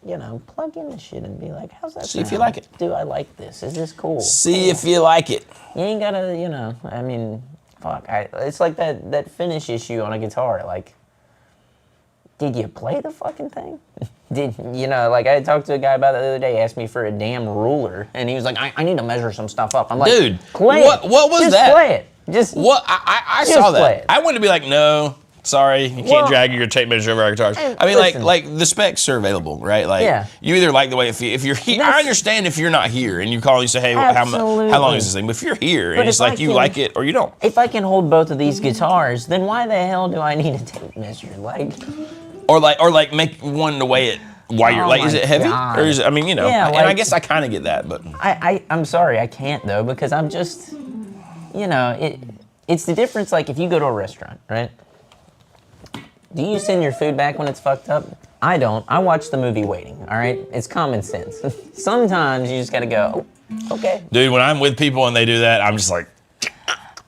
Speaker 2: you know, plug in the shit and be like, how's that
Speaker 1: See if
Speaker 2: sound?
Speaker 1: you like it.
Speaker 2: Do I like this? Is this cool?
Speaker 1: See if you like it.
Speaker 2: You ain't gotta, you know, I mean, fuck. It's like that finish issue on a guitar. Like, did you play the fucking thing? You know, like I talked to a guy about it the other day, asked me for a damn ruler, and he was like, I need to measure some stuff up. I'm like,
Speaker 1: dude,
Speaker 2: play
Speaker 1: what was
Speaker 2: just
Speaker 1: that?
Speaker 2: Play it. Just
Speaker 1: what? I
Speaker 2: just
Speaker 1: saw
Speaker 2: play
Speaker 1: that.
Speaker 2: it.
Speaker 1: I wanted to be like, no. Sorry, you can't
Speaker 2: Well,
Speaker 1: drag your tape measure over our guitars.
Speaker 2: and
Speaker 1: I mean,
Speaker 2: listen.
Speaker 1: like the specs are available, right? Like,
Speaker 2: Yeah.
Speaker 1: you either like the way if you're here. I understand if you're not here and you call and you say, hey, how long
Speaker 2: Absolutely.
Speaker 1: is this thing? But if you're here
Speaker 2: But
Speaker 1: and it's
Speaker 2: if I
Speaker 1: like you
Speaker 2: can-
Speaker 1: like it or you don't,
Speaker 2: If I can hold both of these guitars, then why the hell do I need a tape measure? Like,
Speaker 1: or like make one to weigh it while you're
Speaker 2: Oh
Speaker 1: like, is
Speaker 2: my
Speaker 1: it heavy
Speaker 2: God.
Speaker 1: or is it? I mean, you know,
Speaker 2: Yeah,
Speaker 1: and I
Speaker 2: like-
Speaker 1: guess I kind of get that, but
Speaker 2: I'm sorry, I can't though, because I'm just, you know, it's the difference. Like if you go to a restaurant, right? Do you send your food back when it's fucked up? I don't. I watch the movie Waiting, all right? It's common sense. Sometimes you just gotta go, oh, okay.
Speaker 1: dude, when I'm with people and they do that, I'm just like,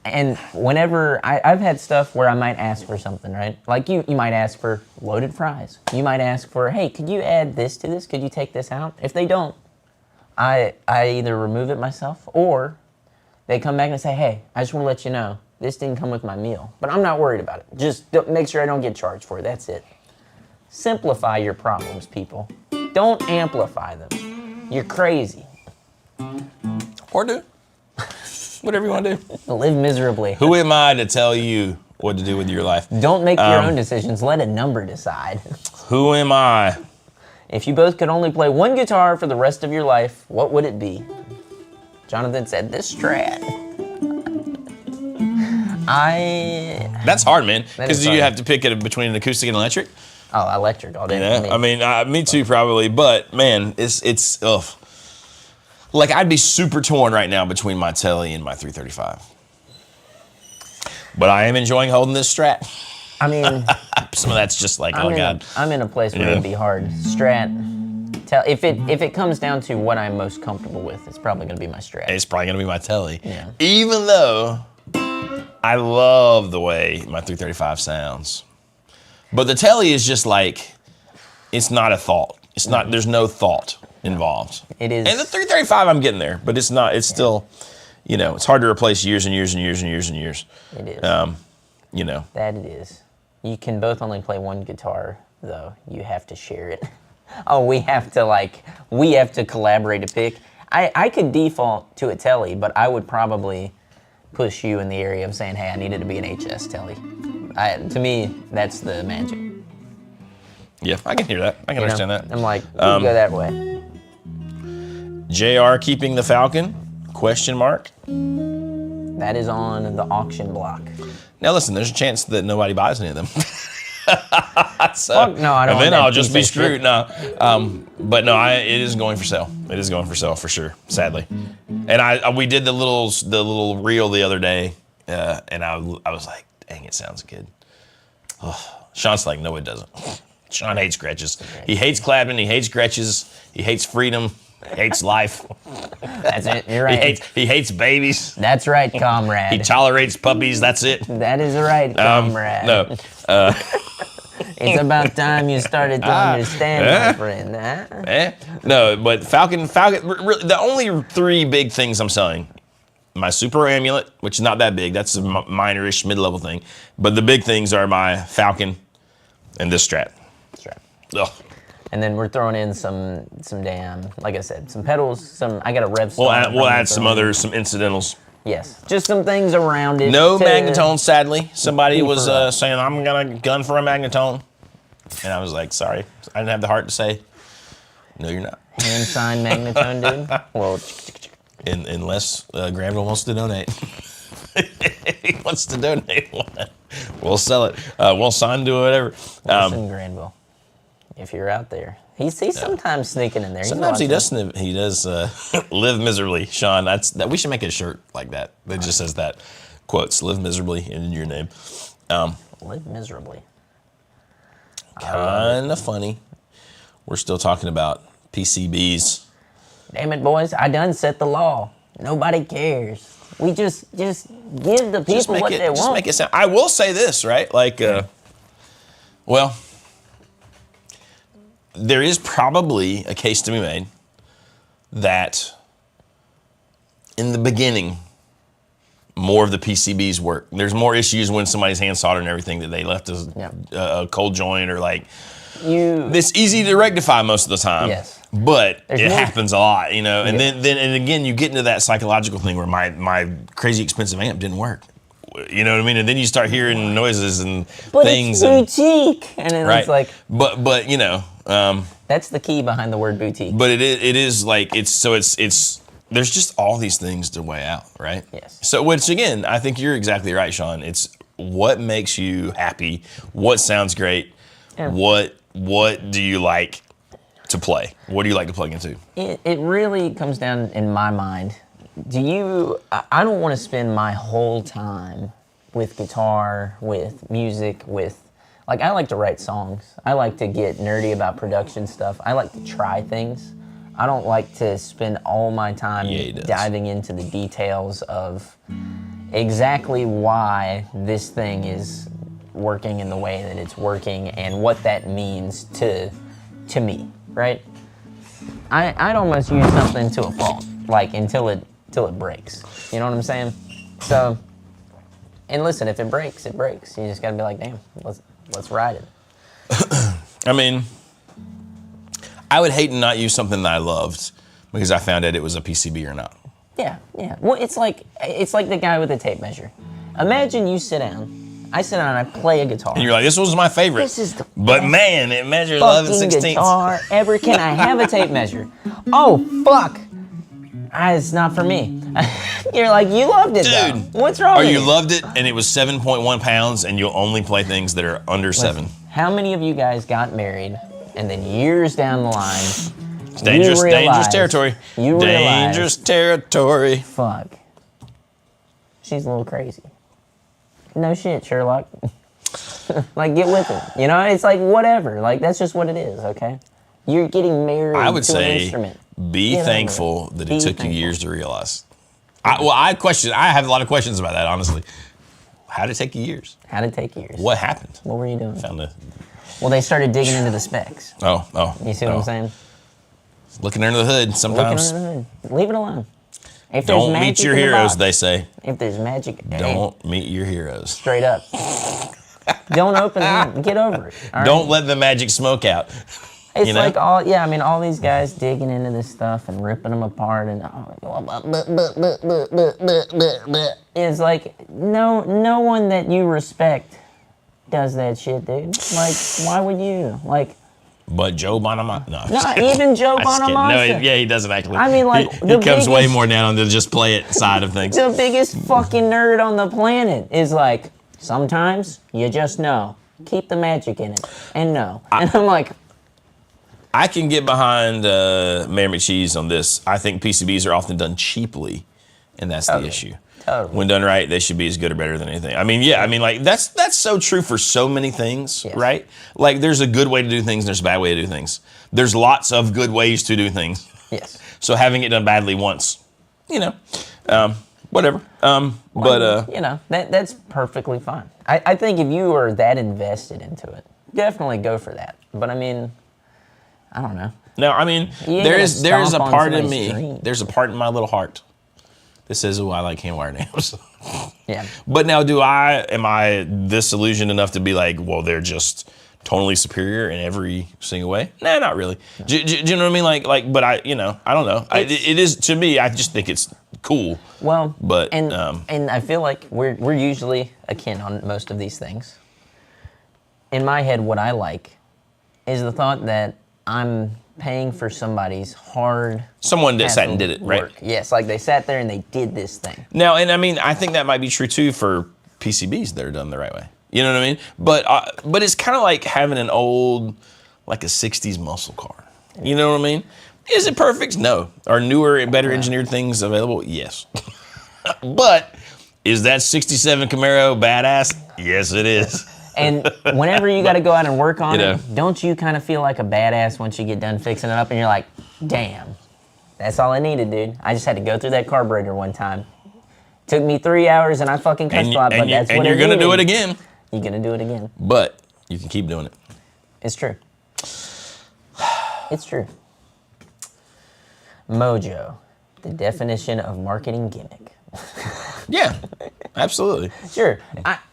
Speaker 2: And whenever, I've had stuff where I might ask for something, right? Like you might ask for loaded fries. You might ask for, hey, could you add this to this? Could you take this out? If they don't, I either remove it myself or they come back and say, hey, I just want to let you know, this didn't come with my meal. But I'm not worried about it. Just make sure I don't get charged for it. That's it. Simplify your problems, people. Don't amplify them. You're crazy.
Speaker 1: or do whatever you want to do.
Speaker 2: Live miserably.
Speaker 1: Who am I to tell you what to do with your life?
Speaker 2: Don't make your own decisions. Let a number decide.
Speaker 1: Who am I?
Speaker 2: If you both could only play one guitar for the rest of your life, what would it be? Jonathan said, this Strat.
Speaker 1: That's hard, man.
Speaker 2: That
Speaker 1: Because
Speaker 2: is
Speaker 1: you
Speaker 2: hard.
Speaker 1: have to pick it between an acoustic and electric.
Speaker 2: Oh, electric all day.
Speaker 1: Yeah, I mean, me too, probably. But man, it's ugh. Like I'd be super torn right now between my Telly and my 335. But I am enjoying holding this Strat.
Speaker 2: I mean,
Speaker 1: Some of that's just like, oh god.
Speaker 2: I'm in a place where
Speaker 1: Yeah.
Speaker 2: it'd be hard. Strat. If it comes down to what I'm most comfortable with, it's probably gonna be my Strat.
Speaker 1: It's probably gonna be my Telly.
Speaker 2: Yeah.
Speaker 1: Even though I love the way my 335 sounds. But the Telly is just like, it's not a thought. It's not, there's no thought involved.
Speaker 2: It is.
Speaker 1: And the 335, I'm getting there, but it's not, it's still, you know, it's hard to replace years and years and years and years and years.
Speaker 2: It is.
Speaker 1: You know.
Speaker 2: That it is. You can both only play one guitar, though. You have to share it. Oh, we have to collaborate to pick. I could default to a Telly, but I would probably push you in the area of saying, hey, I needed to be an HS Telly. To me, that's the magic.
Speaker 1: Yeah, I can hear that. I can understand that.
Speaker 2: I'm like, we can go that way.
Speaker 1: JR keeping the Falcon? Question mark.
Speaker 2: That is on the auction block.
Speaker 1: Now listen, there's a chance that nobody buys any of them. So,
Speaker 2: Fuck no, I don't
Speaker 1: and then
Speaker 2: want that
Speaker 1: I'll just be
Speaker 2: piece of shit.
Speaker 1: screwed. No, but no, it is going for sale. It is going for sale for sure. Sadly, and we did the little reel the other day, and I was like, dang, it sounds good. Oh, Sean's like, no, it doesn't. Sean hates Gretches. He hates Clapton. He hates Gretches. He hates freedom. He hates life.
Speaker 2: That's it. You're right.
Speaker 1: He hates babies.
Speaker 2: That's right, comrade.
Speaker 1: He tolerates puppies. That's it.
Speaker 2: That is right, comrade.
Speaker 1: No.
Speaker 2: It's about time you started to understand, my friend. Huh?
Speaker 1: No, but Falcon. The only 3 big things I'm selling: my Super Amulet, which is not that big. That's a minor-ish, mid-level thing. But the big things are my Falcon and this Strat. Ugh.
Speaker 2: And then we're throwing in some damn, like I said, some pedals. I got a rev.
Speaker 1: We'll add some incidentals.
Speaker 2: Yes, just some things around it.
Speaker 1: No magnetone, sadly. Somebody was
Speaker 2: for
Speaker 1: saying, I'm gonna gun for a magnetone. And I was like, sorry. I didn't have the heart to say, No, you're not.
Speaker 2: Hand signed magnetone, dude. Well,
Speaker 1: Unless Granville wants to donate. He wants to donate one. We'll sell it. We'll sign to whatever.
Speaker 2: listen, Granville, if you're out there, he's sometimes sneaking in there. He's
Speaker 1: Sometimes he
Speaker 2: watching.
Speaker 1: does. He does live miserably, Sean. That we should make a shirt like that. That just says that quotes: "Live miserably" in your name.
Speaker 2: Live miserably.
Speaker 1: Kind of funny. We're still talking about PCBs.
Speaker 2: Damn it, boys! I done set the law. Nobody cares. We just give the people what they want.
Speaker 1: Just make it sound. I will say this, right? Like, well, there is probably a case to be made that in the beginning, more of the PCBs work. There's more issues when somebody's hand soldered and everything that they left as a cold joint or like. It's easy to rectify most of the time.
Speaker 2: Yes.
Speaker 1: But it happens a lot, you know. And then again, you get into that psychological thing where my crazy expensive amp didn't work. You know what I mean? And then you start hearing noises and things.
Speaker 2: But it's boutique, and then
Speaker 1: right.
Speaker 2: It's like.
Speaker 1: But you know.
Speaker 2: That's the key behind the word boutique.
Speaker 1: But it is like it's there's just all these things to weigh out, right?
Speaker 2: Yes.
Speaker 1: So which again, I think you're exactly right, Sean. It's what makes you happy, what sounds great, what do you like to play? What do you like to plug into?
Speaker 2: It really comes down, in my mind, I don't want to spend my whole time with guitar, with music, like I like to write songs. I like to get nerdy about production stuff. I like to try things. I don't like to spend all my time diving into the details of exactly why this thing is working in the way that it's working and what that means to me, right? I'd almost use something to a fault, like until it breaks. You know what I'm saying? So, and listen, if it breaks, it breaks. You just gotta be like, damn, let's ride it.
Speaker 1: I mean, I would hate to not use something that I loved because I found out it was a PCB or not.
Speaker 2: Yeah. Well, it's like the guy with the tape measure. Imagine you sit down. I sit down and I play a guitar.
Speaker 1: And you're like, this was my favorite.
Speaker 2: This is the
Speaker 1: but man, it measures
Speaker 2: fucking
Speaker 1: 11/16.
Speaker 2: guitar ever. Can I have a tape measure? Oh, fuck. It's not for me. You're like, you loved it,
Speaker 1: dude.
Speaker 2: Though. What's wrong with
Speaker 1: you loved it, and it was 7.1 pounds, and you'll only play things that are under 7.
Speaker 2: How many of you guys got married, and then years down the line,
Speaker 1: it's dangerous territory.
Speaker 2: You
Speaker 1: dangerous territory.
Speaker 2: Fuck. She's a little crazy. No shit, Sherlock. Like, get with it. You know, it's like, whatever. Like, that's just what it is, okay? You're getting married
Speaker 1: I would
Speaker 2: to
Speaker 1: say,
Speaker 2: an instrument.
Speaker 1: be thankful that it took you years to realize. I have a lot of questions about that, honestly. How did it take you years?
Speaker 2: How did it take years?
Speaker 1: What happened?
Speaker 2: What were you doing?
Speaker 1: Found
Speaker 2: Well, they started digging into the specs.
Speaker 1: Oh.
Speaker 2: You see what I'm saying?
Speaker 1: Looking under the hood sometimes.
Speaker 2: Looking under the hood. Leave it alone. If
Speaker 1: Don't meet your heroes, they say.
Speaker 2: If there's magic,
Speaker 1: don't meet your heroes.
Speaker 2: Straight up. Don't open them. Get over it.
Speaker 1: Don't let the magic smoke out.
Speaker 2: It's like all these guys digging into this stuff and ripping them apart and it's like no one that you respect does that shit, dude. Like, why would you? Like,
Speaker 1: but Joe Bonamassa,
Speaker 2: not even Joe Bonamassa.
Speaker 1: No, he doesn't actually.
Speaker 2: I mean, like,
Speaker 1: he comes way more down on the just play it side of things.
Speaker 2: The biggest fucking nerd on the planet is like, sometimes you just know. Keep the magic in it and know. And I'm like,
Speaker 1: I can get behind Mayor McCheese on this. I think PCBs are often done cheaply, and that's the issue.
Speaker 2: Totally.
Speaker 1: When done right, they should be as good or better than anything. I mean, like that's so true for so many things, right? Like, there's a good way to do things, and there's a bad way to do things. There's lots of good ways to do things.
Speaker 2: Yes.
Speaker 1: So having it done badly once, whatever.
Speaker 2: That's perfectly fine. I think if you are that invested into it, definitely go for that. But I mean, I don't know.
Speaker 1: No, I mean, there is a part in me. There's a part in my little heart that says, "Oh, I like hand-wired amps."
Speaker 2: Yeah.
Speaker 1: But now, am I disillusioned enough to be like, well, they're just totally superior in every single way? Nah, not really. No. Do you know what I mean? Like, but I don't know. It is, to me, I just think it's cool.
Speaker 2: Well,
Speaker 1: but
Speaker 2: and I feel like we're usually akin on most of these things. In my head, what I like is the thought that I'm paying for somebody's hard.
Speaker 1: Someone that sat and did it, right?
Speaker 2: Work. Yes, like they sat there and they did this thing.
Speaker 1: Now, and I mean, I think that might be true too for PCBs that are done the right way. You know what I mean? But it's kind of like having an old, like a 60s muscle car. You know what I mean? Is it perfect? No. Are newer and better engineered things available? Yes. But is that 67 Camaro badass? Yes, it is.
Speaker 2: And whenever you got to go out and work on it, don't you kind of feel like a badass once you get done fixing it up and you're like, damn, that's all I needed, dude. I just had to go through that carburetor one time. Took me 3 hours and I fucking cussed a lot, but that's what
Speaker 1: and you're going to do it again.
Speaker 2: You're going to do it again.
Speaker 1: But you can keep doing it.
Speaker 2: It's true. It's true. Mojo, the definition of marketing gimmick.
Speaker 1: Yeah, absolutely.
Speaker 2: Sure.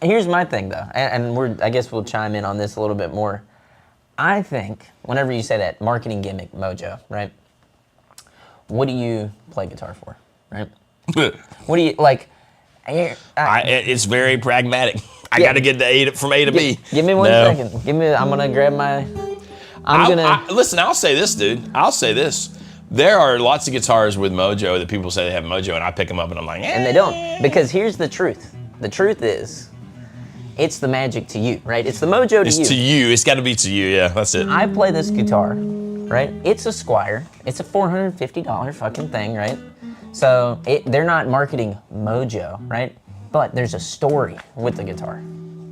Speaker 2: Here's my thing, though, and I guess we'll chime in on this a little bit more. I think whenever you say that, marketing gimmick, Mojo, right? What do you play guitar for, right? What do you, like...
Speaker 1: it's very pragmatic. I got to get from A to B.
Speaker 2: Give me one second. I'm going to grab my...
Speaker 1: Listen, I'll say this, dude. I'll say this. There are lots of guitars with Mojo that people say they have Mojo, and I pick them up and I'm like, eh.
Speaker 2: And they don't. Because here's the truth. The truth is, it's the magic to you, right? It's the Mojo to you.
Speaker 1: It's to you. It's got to be to you, yeah. That's it.
Speaker 2: I play this guitar, right? It's a Squire. It's a $450 fucking thing, right? So they're not marketing Mojo, right? But there's a story with the guitar.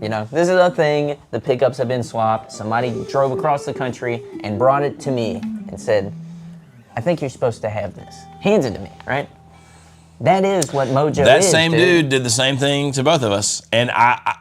Speaker 2: You know, this is a thing. The pickups have been swapped. Somebody drove across the country and brought it to me and said, I think you're supposed to have this. Hands it to me, right? That is what Mojo is.
Speaker 1: That same dude did the same thing to both of us, and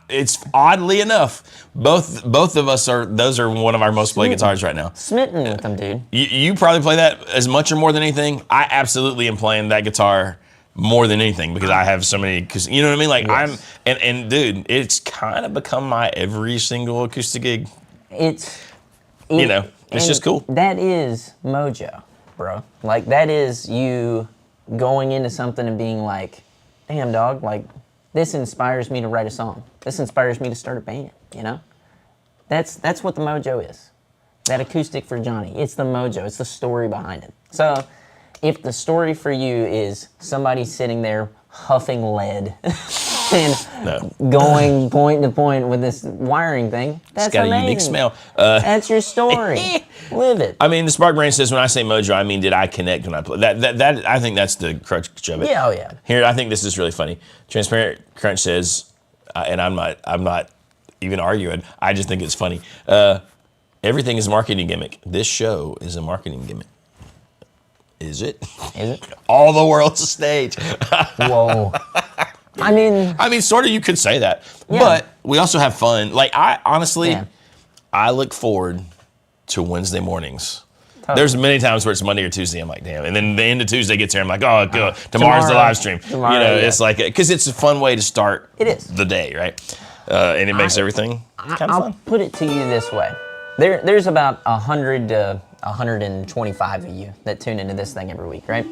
Speaker 1: it's oddly enough, both of us those are one of our most played guitars right now.
Speaker 2: Smitten with them, dude.
Speaker 1: You probably play that as much or more than anything. I absolutely am playing that guitar more than anything because I have so many. Cause you know what I mean? Like yes. And dude, it's kind of become my every single acoustic gig. It's just cool.
Speaker 2: That is Mojo, bro. Like that is you going into something and being like, damn dog, like this inspires me to write a song. This inspires me to start a band, you know? That's what the Mojo is. That acoustic for Johnny. It's the Mojo. It's the story behind it. So if the story for you is somebody sitting there huffing lead and going point to point with this wiring thing, that's
Speaker 1: it's got
Speaker 2: amazing.
Speaker 1: A unique smell.
Speaker 2: That's your story. Live it.
Speaker 1: I mean, the Spark Brain says when I say Mojo, I mean did I connect when I play? That I think that's the crutch of it.
Speaker 2: Yeah, oh yeah.
Speaker 1: Here, I think this is really funny. Transparent Crunch says, and I'm not even arguing. I just think it's funny. Everything is a marketing gimmick. This show is a marketing gimmick. Is it?
Speaker 2: Is it?
Speaker 1: All the world's a stage.
Speaker 2: Whoa. I mean,
Speaker 1: sort of. You could say that, but we also have fun. Like I honestly, I look forward to Wednesday mornings. Totally. There's many times where it's Monday or Tuesday. I'm like, damn. And then the end of Tuesday gets here. I'm like, oh, good. Tomorrow's the live stream. It's like because it's a fun way to start.
Speaker 2: It is
Speaker 1: the day, right? And it makes everything kind of fun.
Speaker 2: I'll put it to you this way: there's about 100 to 125 of you that tune into this thing every week, right?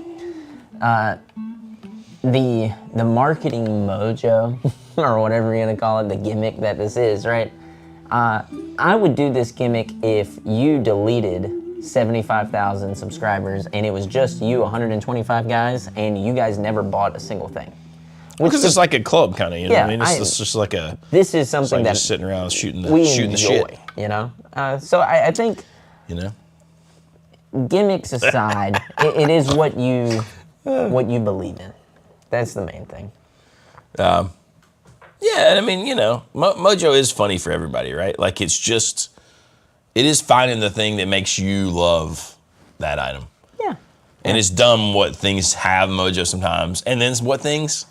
Speaker 2: The marketing mojo, or whatever you're gonna call it, the gimmick that this is, right? I would do this gimmick if you deleted 75,000 subscribers and it was just you, 125 guys, and you guys never bought a single thing.
Speaker 1: Because it's like a club kind of, you know what I mean? It's just like a...
Speaker 2: This is something that...
Speaker 1: just sitting around shooting the
Speaker 2: enjoy,
Speaker 1: shit.
Speaker 2: You know? So I think...
Speaker 1: You know?
Speaker 2: Gimmicks aside, it is what you believe in. That's the main thing.
Speaker 1: Yeah, I mean, you know, Mojo is funny for everybody, right? Like it is finding the thing that makes you love that item.
Speaker 2: Yeah.
Speaker 1: And it's dumb what things have Mojo sometimes. And then what things,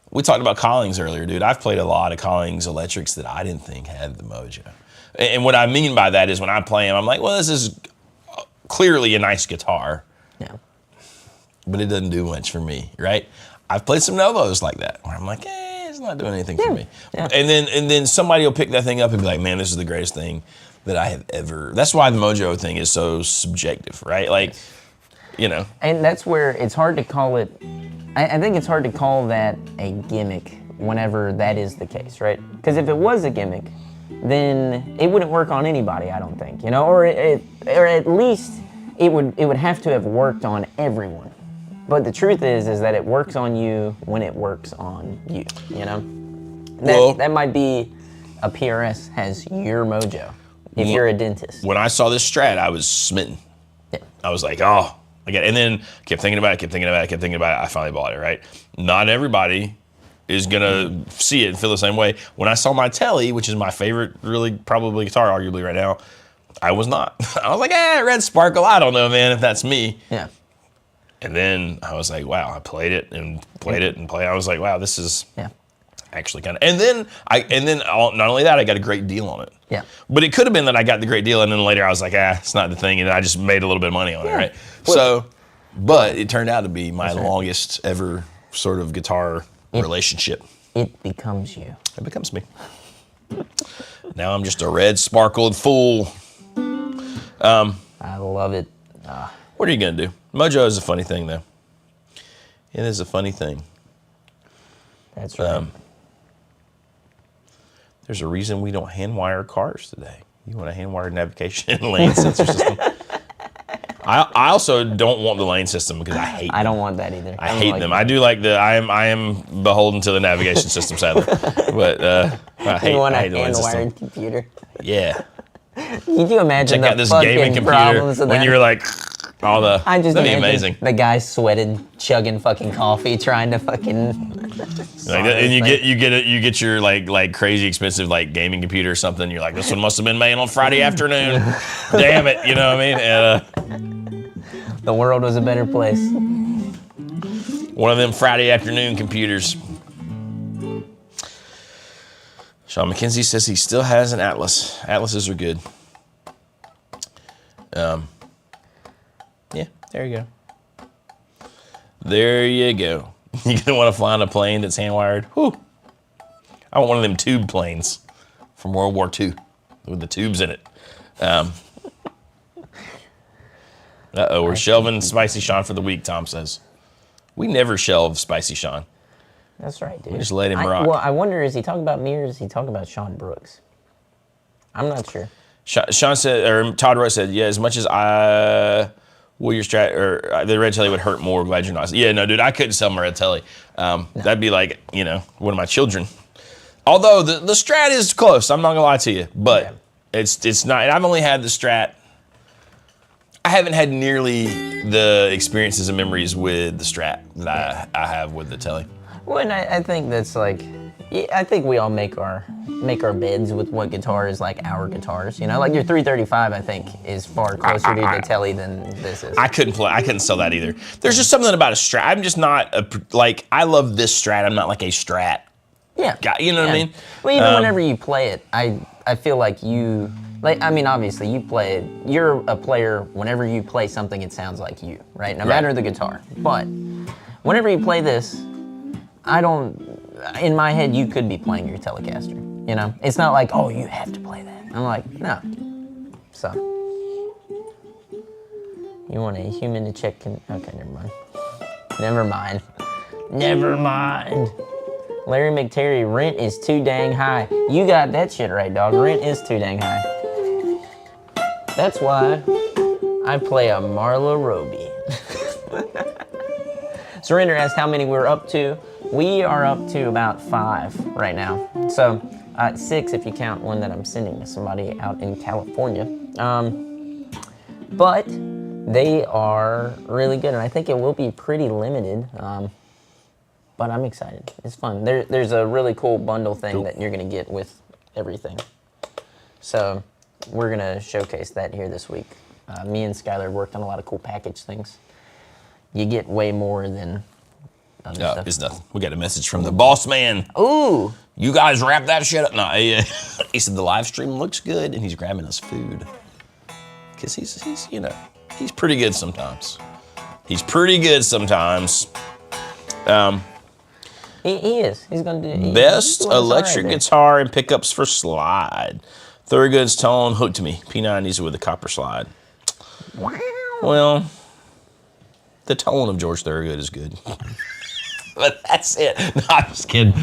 Speaker 1: we talked about Collings earlier, dude. I've played a lot of Collings electrics that I didn't think had the Mojo. And what I mean by that is when I play them, I'm like, well, this is clearly a nice guitar.
Speaker 2: Yeah.
Speaker 1: But it doesn't do much for me, right? I've played some Novos like that, where I'm like, it's not doing anything for me.
Speaker 2: Yeah.
Speaker 1: And then somebody will pick that thing up and be like, man, this is the greatest thing that I have ever. That's why the Mojo thing is so subjective, right? Like, you know.
Speaker 2: And that's where it's hard to call it. I think it's hard to call that a gimmick whenever that is the case, right? Because if it was a gimmick, then it wouldn't work on anybody, I don't think, you know, or at least it would have to have worked on everyone. But the truth is that it works on you when it works on you, you know? That might be a PRS has your mojo if you're a dentist.
Speaker 1: When I saw this Strat, I was smitten.
Speaker 2: Yeah.
Speaker 1: I was like, oh, I get it. And then kept thinking about it. I finally bought it, right? Not everybody is gonna see it and feel the same way. When I saw my Telly, which is my favorite, really probably guitar, arguably right now, I was not. I was like, red sparkle. I don't know, man, if that's me.
Speaker 2: Yeah.
Speaker 1: And then I was like, wow, I played it and played it and played it. I was like, wow, this is actually kind of. And then not only that, I got a great deal on it.
Speaker 2: Yeah.
Speaker 1: But it could have been that I got the great deal, and then later I was like, it's not the thing, and I just made a little bit of money on it, right? So, but it turned out to be my longest ever sort of guitar relationship.
Speaker 2: It becomes you.
Speaker 1: It becomes me. Now I'm just a red sparkled fool.
Speaker 2: I love it.
Speaker 1: What are you gonna do? Mojo is a funny thing, though. It is a funny thing.
Speaker 2: That's right.
Speaker 1: There's a reason we don't hand wire cars today. You want a hand wired navigation and lane sensor system. I also don't want the lane system because I hate them.
Speaker 2: I don't want that either.
Speaker 1: I hate them. I do like I am beholden to the navigation system, sadly. But I hate
Speaker 2: you want
Speaker 1: the
Speaker 2: a
Speaker 1: lane system.
Speaker 2: hand-wired computer.
Speaker 1: Yeah.
Speaker 2: Can you imagine
Speaker 1: Check out this gaming computer when you're like, all the, that'd be amazing.
Speaker 2: The guy sweated, chugging fucking coffee, trying to fucking.
Speaker 1: And you get your like crazy expensive like gaming computer or something. You're like, this one must have been made on Friday afternoon. Damn it, you know what I mean?
Speaker 2: The world was a better place.
Speaker 1: One of them Friday afternoon computers. Sean McKenzie says he still has an Atlas. Atlases are good. Yeah, there you go. There you go. You're gonna want to fly on a plane that's hand wired. Whew. I want one of them tube planes from World War II with the tubes in it. We're shelving Spicy Sean for the week, Tom says. We never shelve Spicy Sean.
Speaker 2: That's right, dude.
Speaker 1: We just let him rock.
Speaker 2: Well, I wonder, is he talking about me or is he talking about Sean Brooks? I'm not sure.
Speaker 1: Sean said, or Todd Roy said, yeah, as much as will your Strat or the red Telly would hurt more. Glad you're not. Yeah, no, dude, I couldn't sell my red Telly. No. That'd be like, one of my children. Although the Strat is close, I'm not gonna lie to you, but it's not. And I've only had the Strat. I haven't had nearly the experiences and memories with the Strat that I have with the Telly.
Speaker 2: Well, and I think that's like, I think we all make our beds with what guitar is like our guitars. Like your 335, I think, is far closer to the Telly than this is.
Speaker 1: I couldn't sell that either. There's just something about a Strat. I'm just not I love this Strat. I'm not like a Strat.
Speaker 2: Yeah.
Speaker 1: Guy, you know what I mean?
Speaker 2: Well, even whenever you play it, I feel like you. Obviously you play it. You're a player. Whenever you play something, it sounds like you, right? No matter the guitar. But whenever you play this, in my head, you could be playing your Telecaster. It's not like, oh, you have to play that. I'm like, no. So, you want a human to check? Okay, never mind. Larry McTerry, rent is too dang high. You got that shit right, dog. Rent is too dang high. That's why I play a Marla Roby. Surrender asked how many we're up to. We are up to about 5 right now. So 6 if you count one that I'm sending to somebody out in California. But they are really good, and I think it will be pretty limited. But I'm excited. It's fun. There's a really cool bundle thing that you're going to get with everything. So we're going to showcase that here this week. Me and Skylar worked on a lot of cool package things. You get way more than other stuff.
Speaker 1: It's nothing. We got a message from the boss man.
Speaker 2: Ooh.
Speaker 1: You guys wrap that shit up. No, he said the live stream looks good, and he's grabbing us food. Because he's pretty good sometimes.
Speaker 2: He is. He's going to do
Speaker 1: Best electric guitar and pickups for slide. Thorogood's tone hooked me. P90s with a copper slide.
Speaker 2: Wow.
Speaker 1: Well, the tone of George Thorogood is good. But that's it. No, I'm just kidding.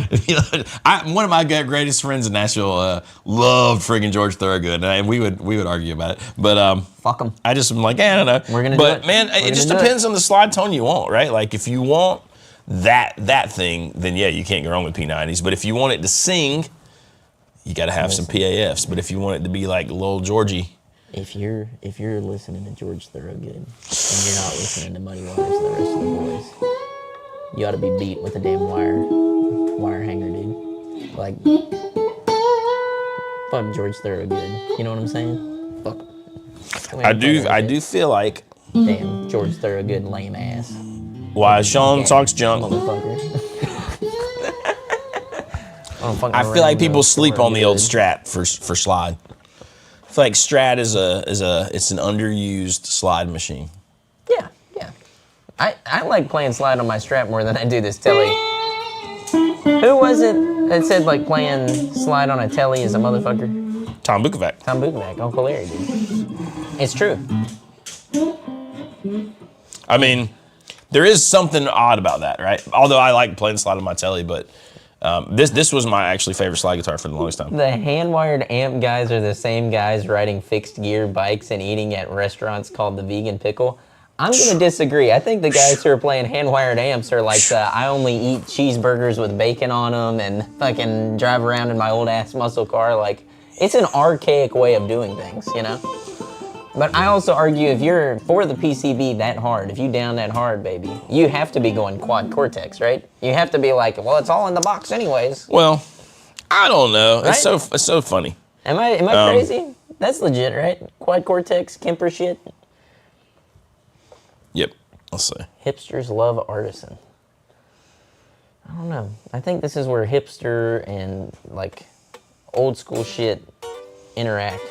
Speaker 1: One of my greatest friends in Nashville loved friggin' George Thorogood, and we would argue about it. But
Speaker 2: fuck them.
Speaker 1: I just am like, I don't know.
Speaker 2: We're gonna do it.
Speaker 1: But man, it just depends on the slide tone you want, right? Like if you want that thing, then yeah, you can't go wrong with P90s. But if you want it to sing, you got to have some PAFs. But if you want it to be like Lil Georgie.
Speaker 2: If you're listening to George Thorogood and you're not listening to Muddy Waters and the rest of the boys, you ought to be beat with a damn wire hanger, dude. Like, fuck George Thorogood. You know what I'm saying? Fuck.
Speaker 1: I do feel like
Speaker 2: damn George Thorogood lame ass.
Speaker 1: Why Sean talks junk.
Speaker 2: Motherfucker.
Speaker 1: I feel like people sleep on the old Strat for slide. I feel like Strat is it's an underused slide machine.
Speaker 2: Yeah. I like playing slide on my Strat more than I do this telly. Who was it that said like playing slide on a telly is a motherfucker?
Speaker 1: Tom Bukovac.
Speaker 2: Tom Bukovac, Uncle Larry, dude. It's true.
Speaker 1: I mean, there is something odd about that, right? Although I like playing slide on my telly, but this was my actually favorite slide guitar for the longest time.
Speaker 2: The hand-wired amp guys are the same guys riding fixed gear bikes and eating at restaurants called the Vegan Pickle. I'm going to disagree. I think the guys who are playing hand-wired amps are like the I only eat cheeseburgers with bacon on them and fucking drive around in my old-ass muscle car. Like, it's an archaic way of doing things, you know? But I also argue if you're for the PCB that hard, if you down that hard, baby, you have to be going quad cortex, right? You have to be like, well, it's all in the box anyways.
Speaker 1: Well, I don't know.
Speaker 2: Right?
Speaker 1: It's so funny.
Speaker 2: Am I crazy? That's legit, right? Quad cortex, Kemper shit.
Speaker 1: Yep. Let's see.
Speaker 2: Hipsters love artisan. I don't know. I think this is where hipster and like old school shit interact.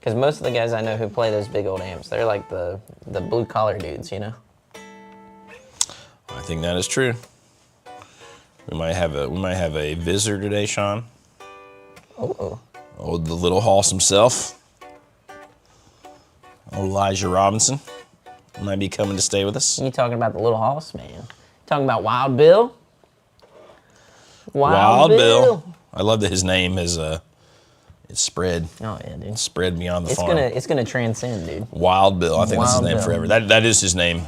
Speaker 2: Because most of the guys I know who play those big old amps, they're like the blue collar dudes, you know?
Speaker 1: I think that is true. We might have a visitor today, Sean.
Speaker 2: Oh,
Speaker 1: the little hoss himself. Elijah Robinson might be coming to stay with us.
Speaker 2: you talking about the little hoss, man? Talking about Wild Bill?
Speaker 1: Wild Bill. I love that his name is it's spread.
Speaker 2: Oh yeah, dude.
Speaker 1: Spread beyond the farm.
Speaker 2: It's gonna transcend, dude.
Speaker 1: Wild Bill. I think that's his
Speaker 2: Wild
Speaker 1: name
Speaker 2: Bill.
Speaker 1: forever. That is his name.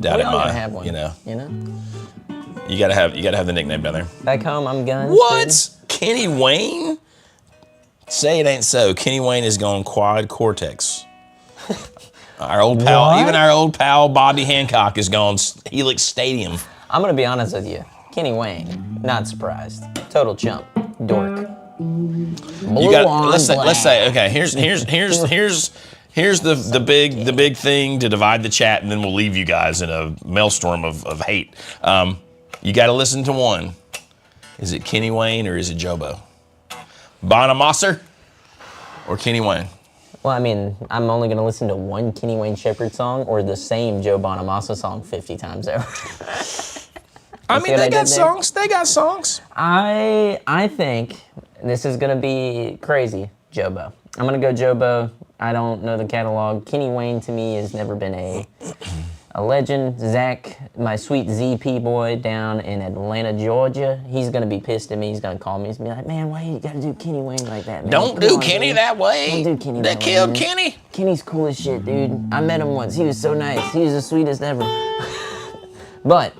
Speaker 1: Down
Speaker 2: We
Speaker 1: at
Speaker 2: all
Speaker 1: my,
Speaker 2: gotta have one.
Speaker 1: you know.
Speaker 2: You
Speaker 1: You gotta have the nickname down there.
Speaker 2: Back home, I'm guns.
Speaker 1: What?
Speaker 2: Dude.
Speaker 1: Kenny Wayne? Say it ain't so. Kenny Wayne is going quad cortex. Our old pal,
Speaker 2: What?
Speaker 1: even our old pal Bobby Hancock is going Helix Stadium.
Speaker 2: I'm gonna be honest with you. Kenny Wayne, not surprised. Total chump. Dork.
Speaker 1: You got let's say okay, here's the big thing to divide the chat, and then we'll leave you guys in a maelstrom of hate. You got to listen to one. Is it Kenny Wayne or is it Jobo? Bonamosser or Kenny Wayne?
Speaker 2: Well, I mean, I'm only going to listen to one Kenny Wayne Shepherd song or the same Joe Bonamassa song 50 times over.
Speaker 1: I mean, they got songs. They got songs.
Speaker 2: I think this is going to be crazy, Jobo. I'm going to go Jobo. I don't know the catalog. Kenny Wayne, to me, has never been a legend. Zach, my sweet ZP boy down in Atlanta, Georgia, he's going to be pissed at me. He's going to call me. He's going to be like, man, why you got to do Kenny Wayne like that, man?
Speaker 1: Don't do Kenny that way.
Speaker 2: Don't do Kenny
Speaker 1: They
Speaker 2: that way,
Speaker 1: killed
Speaker 2: man.
Speaker 1: Kenny.
Speaker 2: Kenny's cool as shit, dude. I met him once. He was so nice. He was the sweetest ever. But,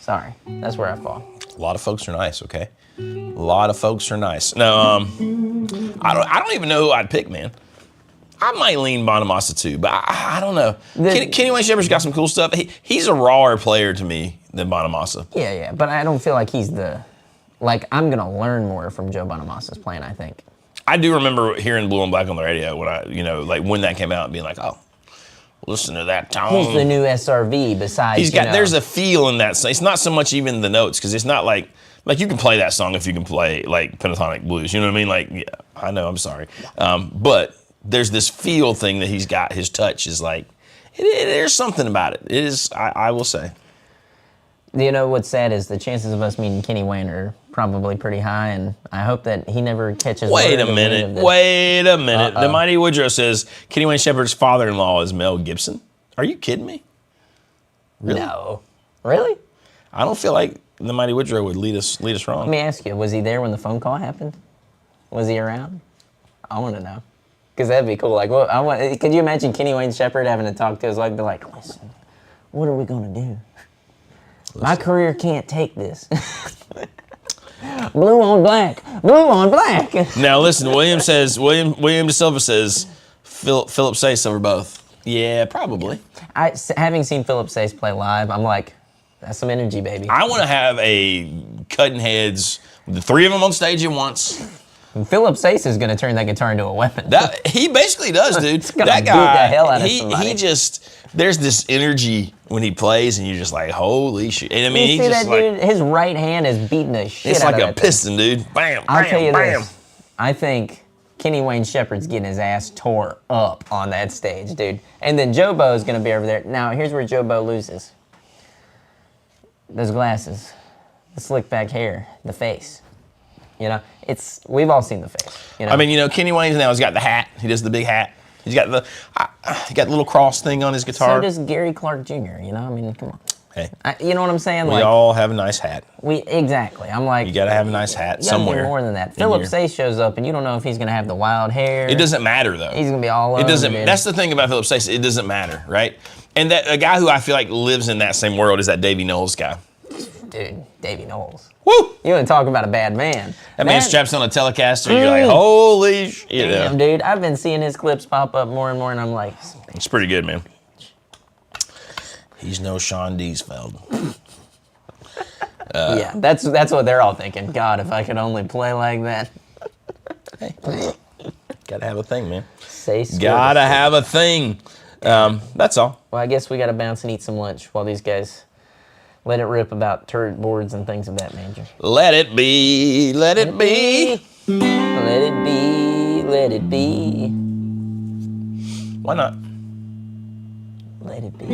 Speaker 2: sorry, that's where I fall.
Speaker 1: A lot of folks are nice, okay? A lot of folks are nice. No, I don't even know who I'd pick, man. I might lean Bonamassa too, but I don't know. Kenny Wayne Shepherd's got some cool stuff. He's a rawer player to me than Bonamassa.
Speaker 2: Yeah, but I don't feel like he's I'm going to learn more from Joe Bonamassa's playing, I think.
Speaker 1: I do remember hearing Blue and Black on the radio when when that came out and being like, oh, listen to that tone.
Speaker 2: He's the new SRV besides,
Speaker 1: there's a feel in that. It's not so much even the notes, because it's not like you can play that song if you can play like pentatonic blues. You know what I mean? Like, yeah, I know, I'm sorry. But there's this feel thing that he's got. His touch is like, there's something about it. It is, I will say.
Speaker 2: You know what's sad is the chances of us meeting Kenny Wayne are probably pretty high, and I hope that he never catches
Speaker 1: Wait a
Speaker 2: wind
Speaker 1: minute.
Speaker 2: of
Speaker 1: Wait a minute.
Speaker 2: Uh-oh.
Speaker 1: The Mighty Woodrow says Kenny Wayne Shepherd's father-in-law is Mel Gibson. Are you kidding me? Really?
Speaker 2: No. Really?
Speaker 1: I don't feel like the Mighty Woodrow would lead us wrong.
Speaker 2: Let me ask you, was he there when the phone call happened? Was he around? I want to know. Because that'd be cool. Like, well, could you imagine Kenny Wayne Shepherd having to talk to his like, be like, listen, what are we going to do? My career can't take this. Blue on black. Blue on black.
Speaker 1: Now listen, William De Silva says, Philip Sayce over both. Yeah, probably.
Speaker 2: Having seen Philip Sayce play live, I'm like, that's some energy, baby.
Speaker 1: I want to have a cutting heads with the three of them on stage at once.
Speaker 2: Philip Sayce is going to turn that guitar into a weapon.
Speaker 1: He basically does, dude.
Speaker 2: That
Speaker 1: guy,
Speaker 2: beat the hell out of somebody.
Speaker 1: he just, there's this energy when he plays, and you're just like, holy shit. And I mean,
Speaker 2: you see that dude? His right hand is beating the shit
Speaker 1: it's
Speaker 2: out
Speaker 1: like
Speaker 2: of
Speaker 1: a piston, dude. Bam,
Speaker 2: I'll
Speaker 1: bam,
Speaker 2: tell you
Speaker 1: bam.
Speaker 2: this. I think Kenny Wayne Shepherd's getting his ass tore up on that stage, dude. And then Joe Bo's going to be over there. Now, here's where Joe Bo loses. Those glasses, the slick back hair, the face. You know, we've all seen the face. You know?
Speaker 1: I mean, Kenny Wayne's now has got the hat. He does the big hat. He's got the little cross thing on his guitar.
Speaker 2: So does Gary Clark Jr., you know? I mean, come on.
Speaker 1: Hey.
Speaker 2: You know what I'm saying?
Speaker 1: We all have a nice hat.
Speaker 2: Exactly. I'm like,
Speaker 1: you got to have a nice hat somewhere.
Speaker 2: More than that. Philip Sayce shows up, and you don't know if he's going to have the wild hair.
Speaker 1: It doesn't matter, though.
Speaker 2: He's going to be all over.
Speaker 1: It doesn't. That's the thing about Philip Sayce. It doesn't matter, right? And that a guy who I feel like lives in that same world is that Davey Knowles guy.
Speaker 2: Dude, Davey Knowles.
Speaker 1: Woo!
Speaker 2: You want to talk about a bad man.
Speaker 1: That man straps on a Telecaster, you're like, holy shit.
Speaker 2: Damn, dude. I've been seeing his clips pop up more and more, and I'm like...
Speaker 1: It's pretty good, man. He's no Sean Diesfeld.
Speaker 2: Yeah, that's what they're all thinking. God, if I could only play like that.
Speaker 1: Hey, gotta have a thing, man.
Speaker 2: Gotta
Speaker 1: have a thing. That's all.
Speaker 2: Well, I guess we gotta bounce and eat some lunch while these guys let it rip about turret boards and things of that nature.
Speaker 1: Let it be, let it be.
Speaker 2: Let it be, let it be.
Speaker 1: Why not?
Speaker 2: Let it be.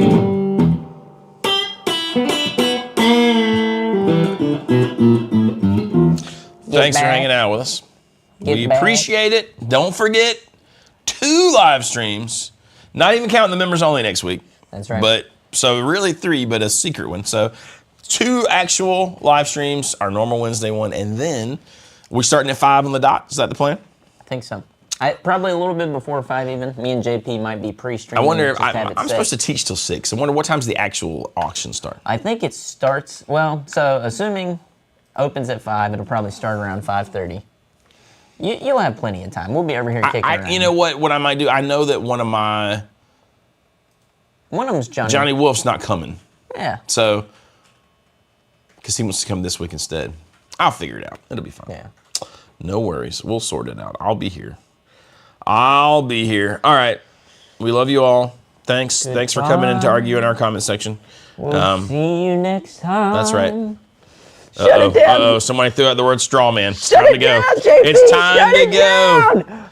Speaker 1: Thanks for hanging out with us. We appreciate it. Don't forget 2 live streams. Not even counting the members only next week.
Speaker 2: That's right.
Speaker 1: But so really 3, but a secret one. So 2 actual live streams, our normal Wednesday one, and then we're starting at 5 on the dot. Is that the plan?
Speaker 2: I think so. Probably a little bit before 5 even. Me and JP might be pre-streaming.
Speaker 1: I wonder if I'm supposed to teach till 6. I wonder what time's the actual auction start.
Speaker 2: I think it starts, well, so assuming opens at 5, it'll probably start around 5:30. You'll have plenty of time. We'll be over here kicking around.
Speaker 1: You know what I might do? I know that one of them's Johnny Wolf's not coming.
Speaker 2: Yeah.
Speaker 1: So, because he wants to come this week instead. I'll figure it out. It'll be fine.
Speaker 2: Yeah.
Speaker 1: No worries. We'll sort it out. I'll be here. All right. We love you all. Thanks. Thanks for coming in to argue in our comment section.
Speaker 2: We'll see you next time.
Speaker 1: That's right.
Speaker 2: Shut it down.
Speaker 1: Uh-oh. Somebody threw out the word straw man.
Speaker 2: Shut
Speaker 1: Time
Speaker 2: it
Speaker 1: to go.
Speaker 2: down, JP.
Speaker 1: It's time to go.
Speaker 2: Down.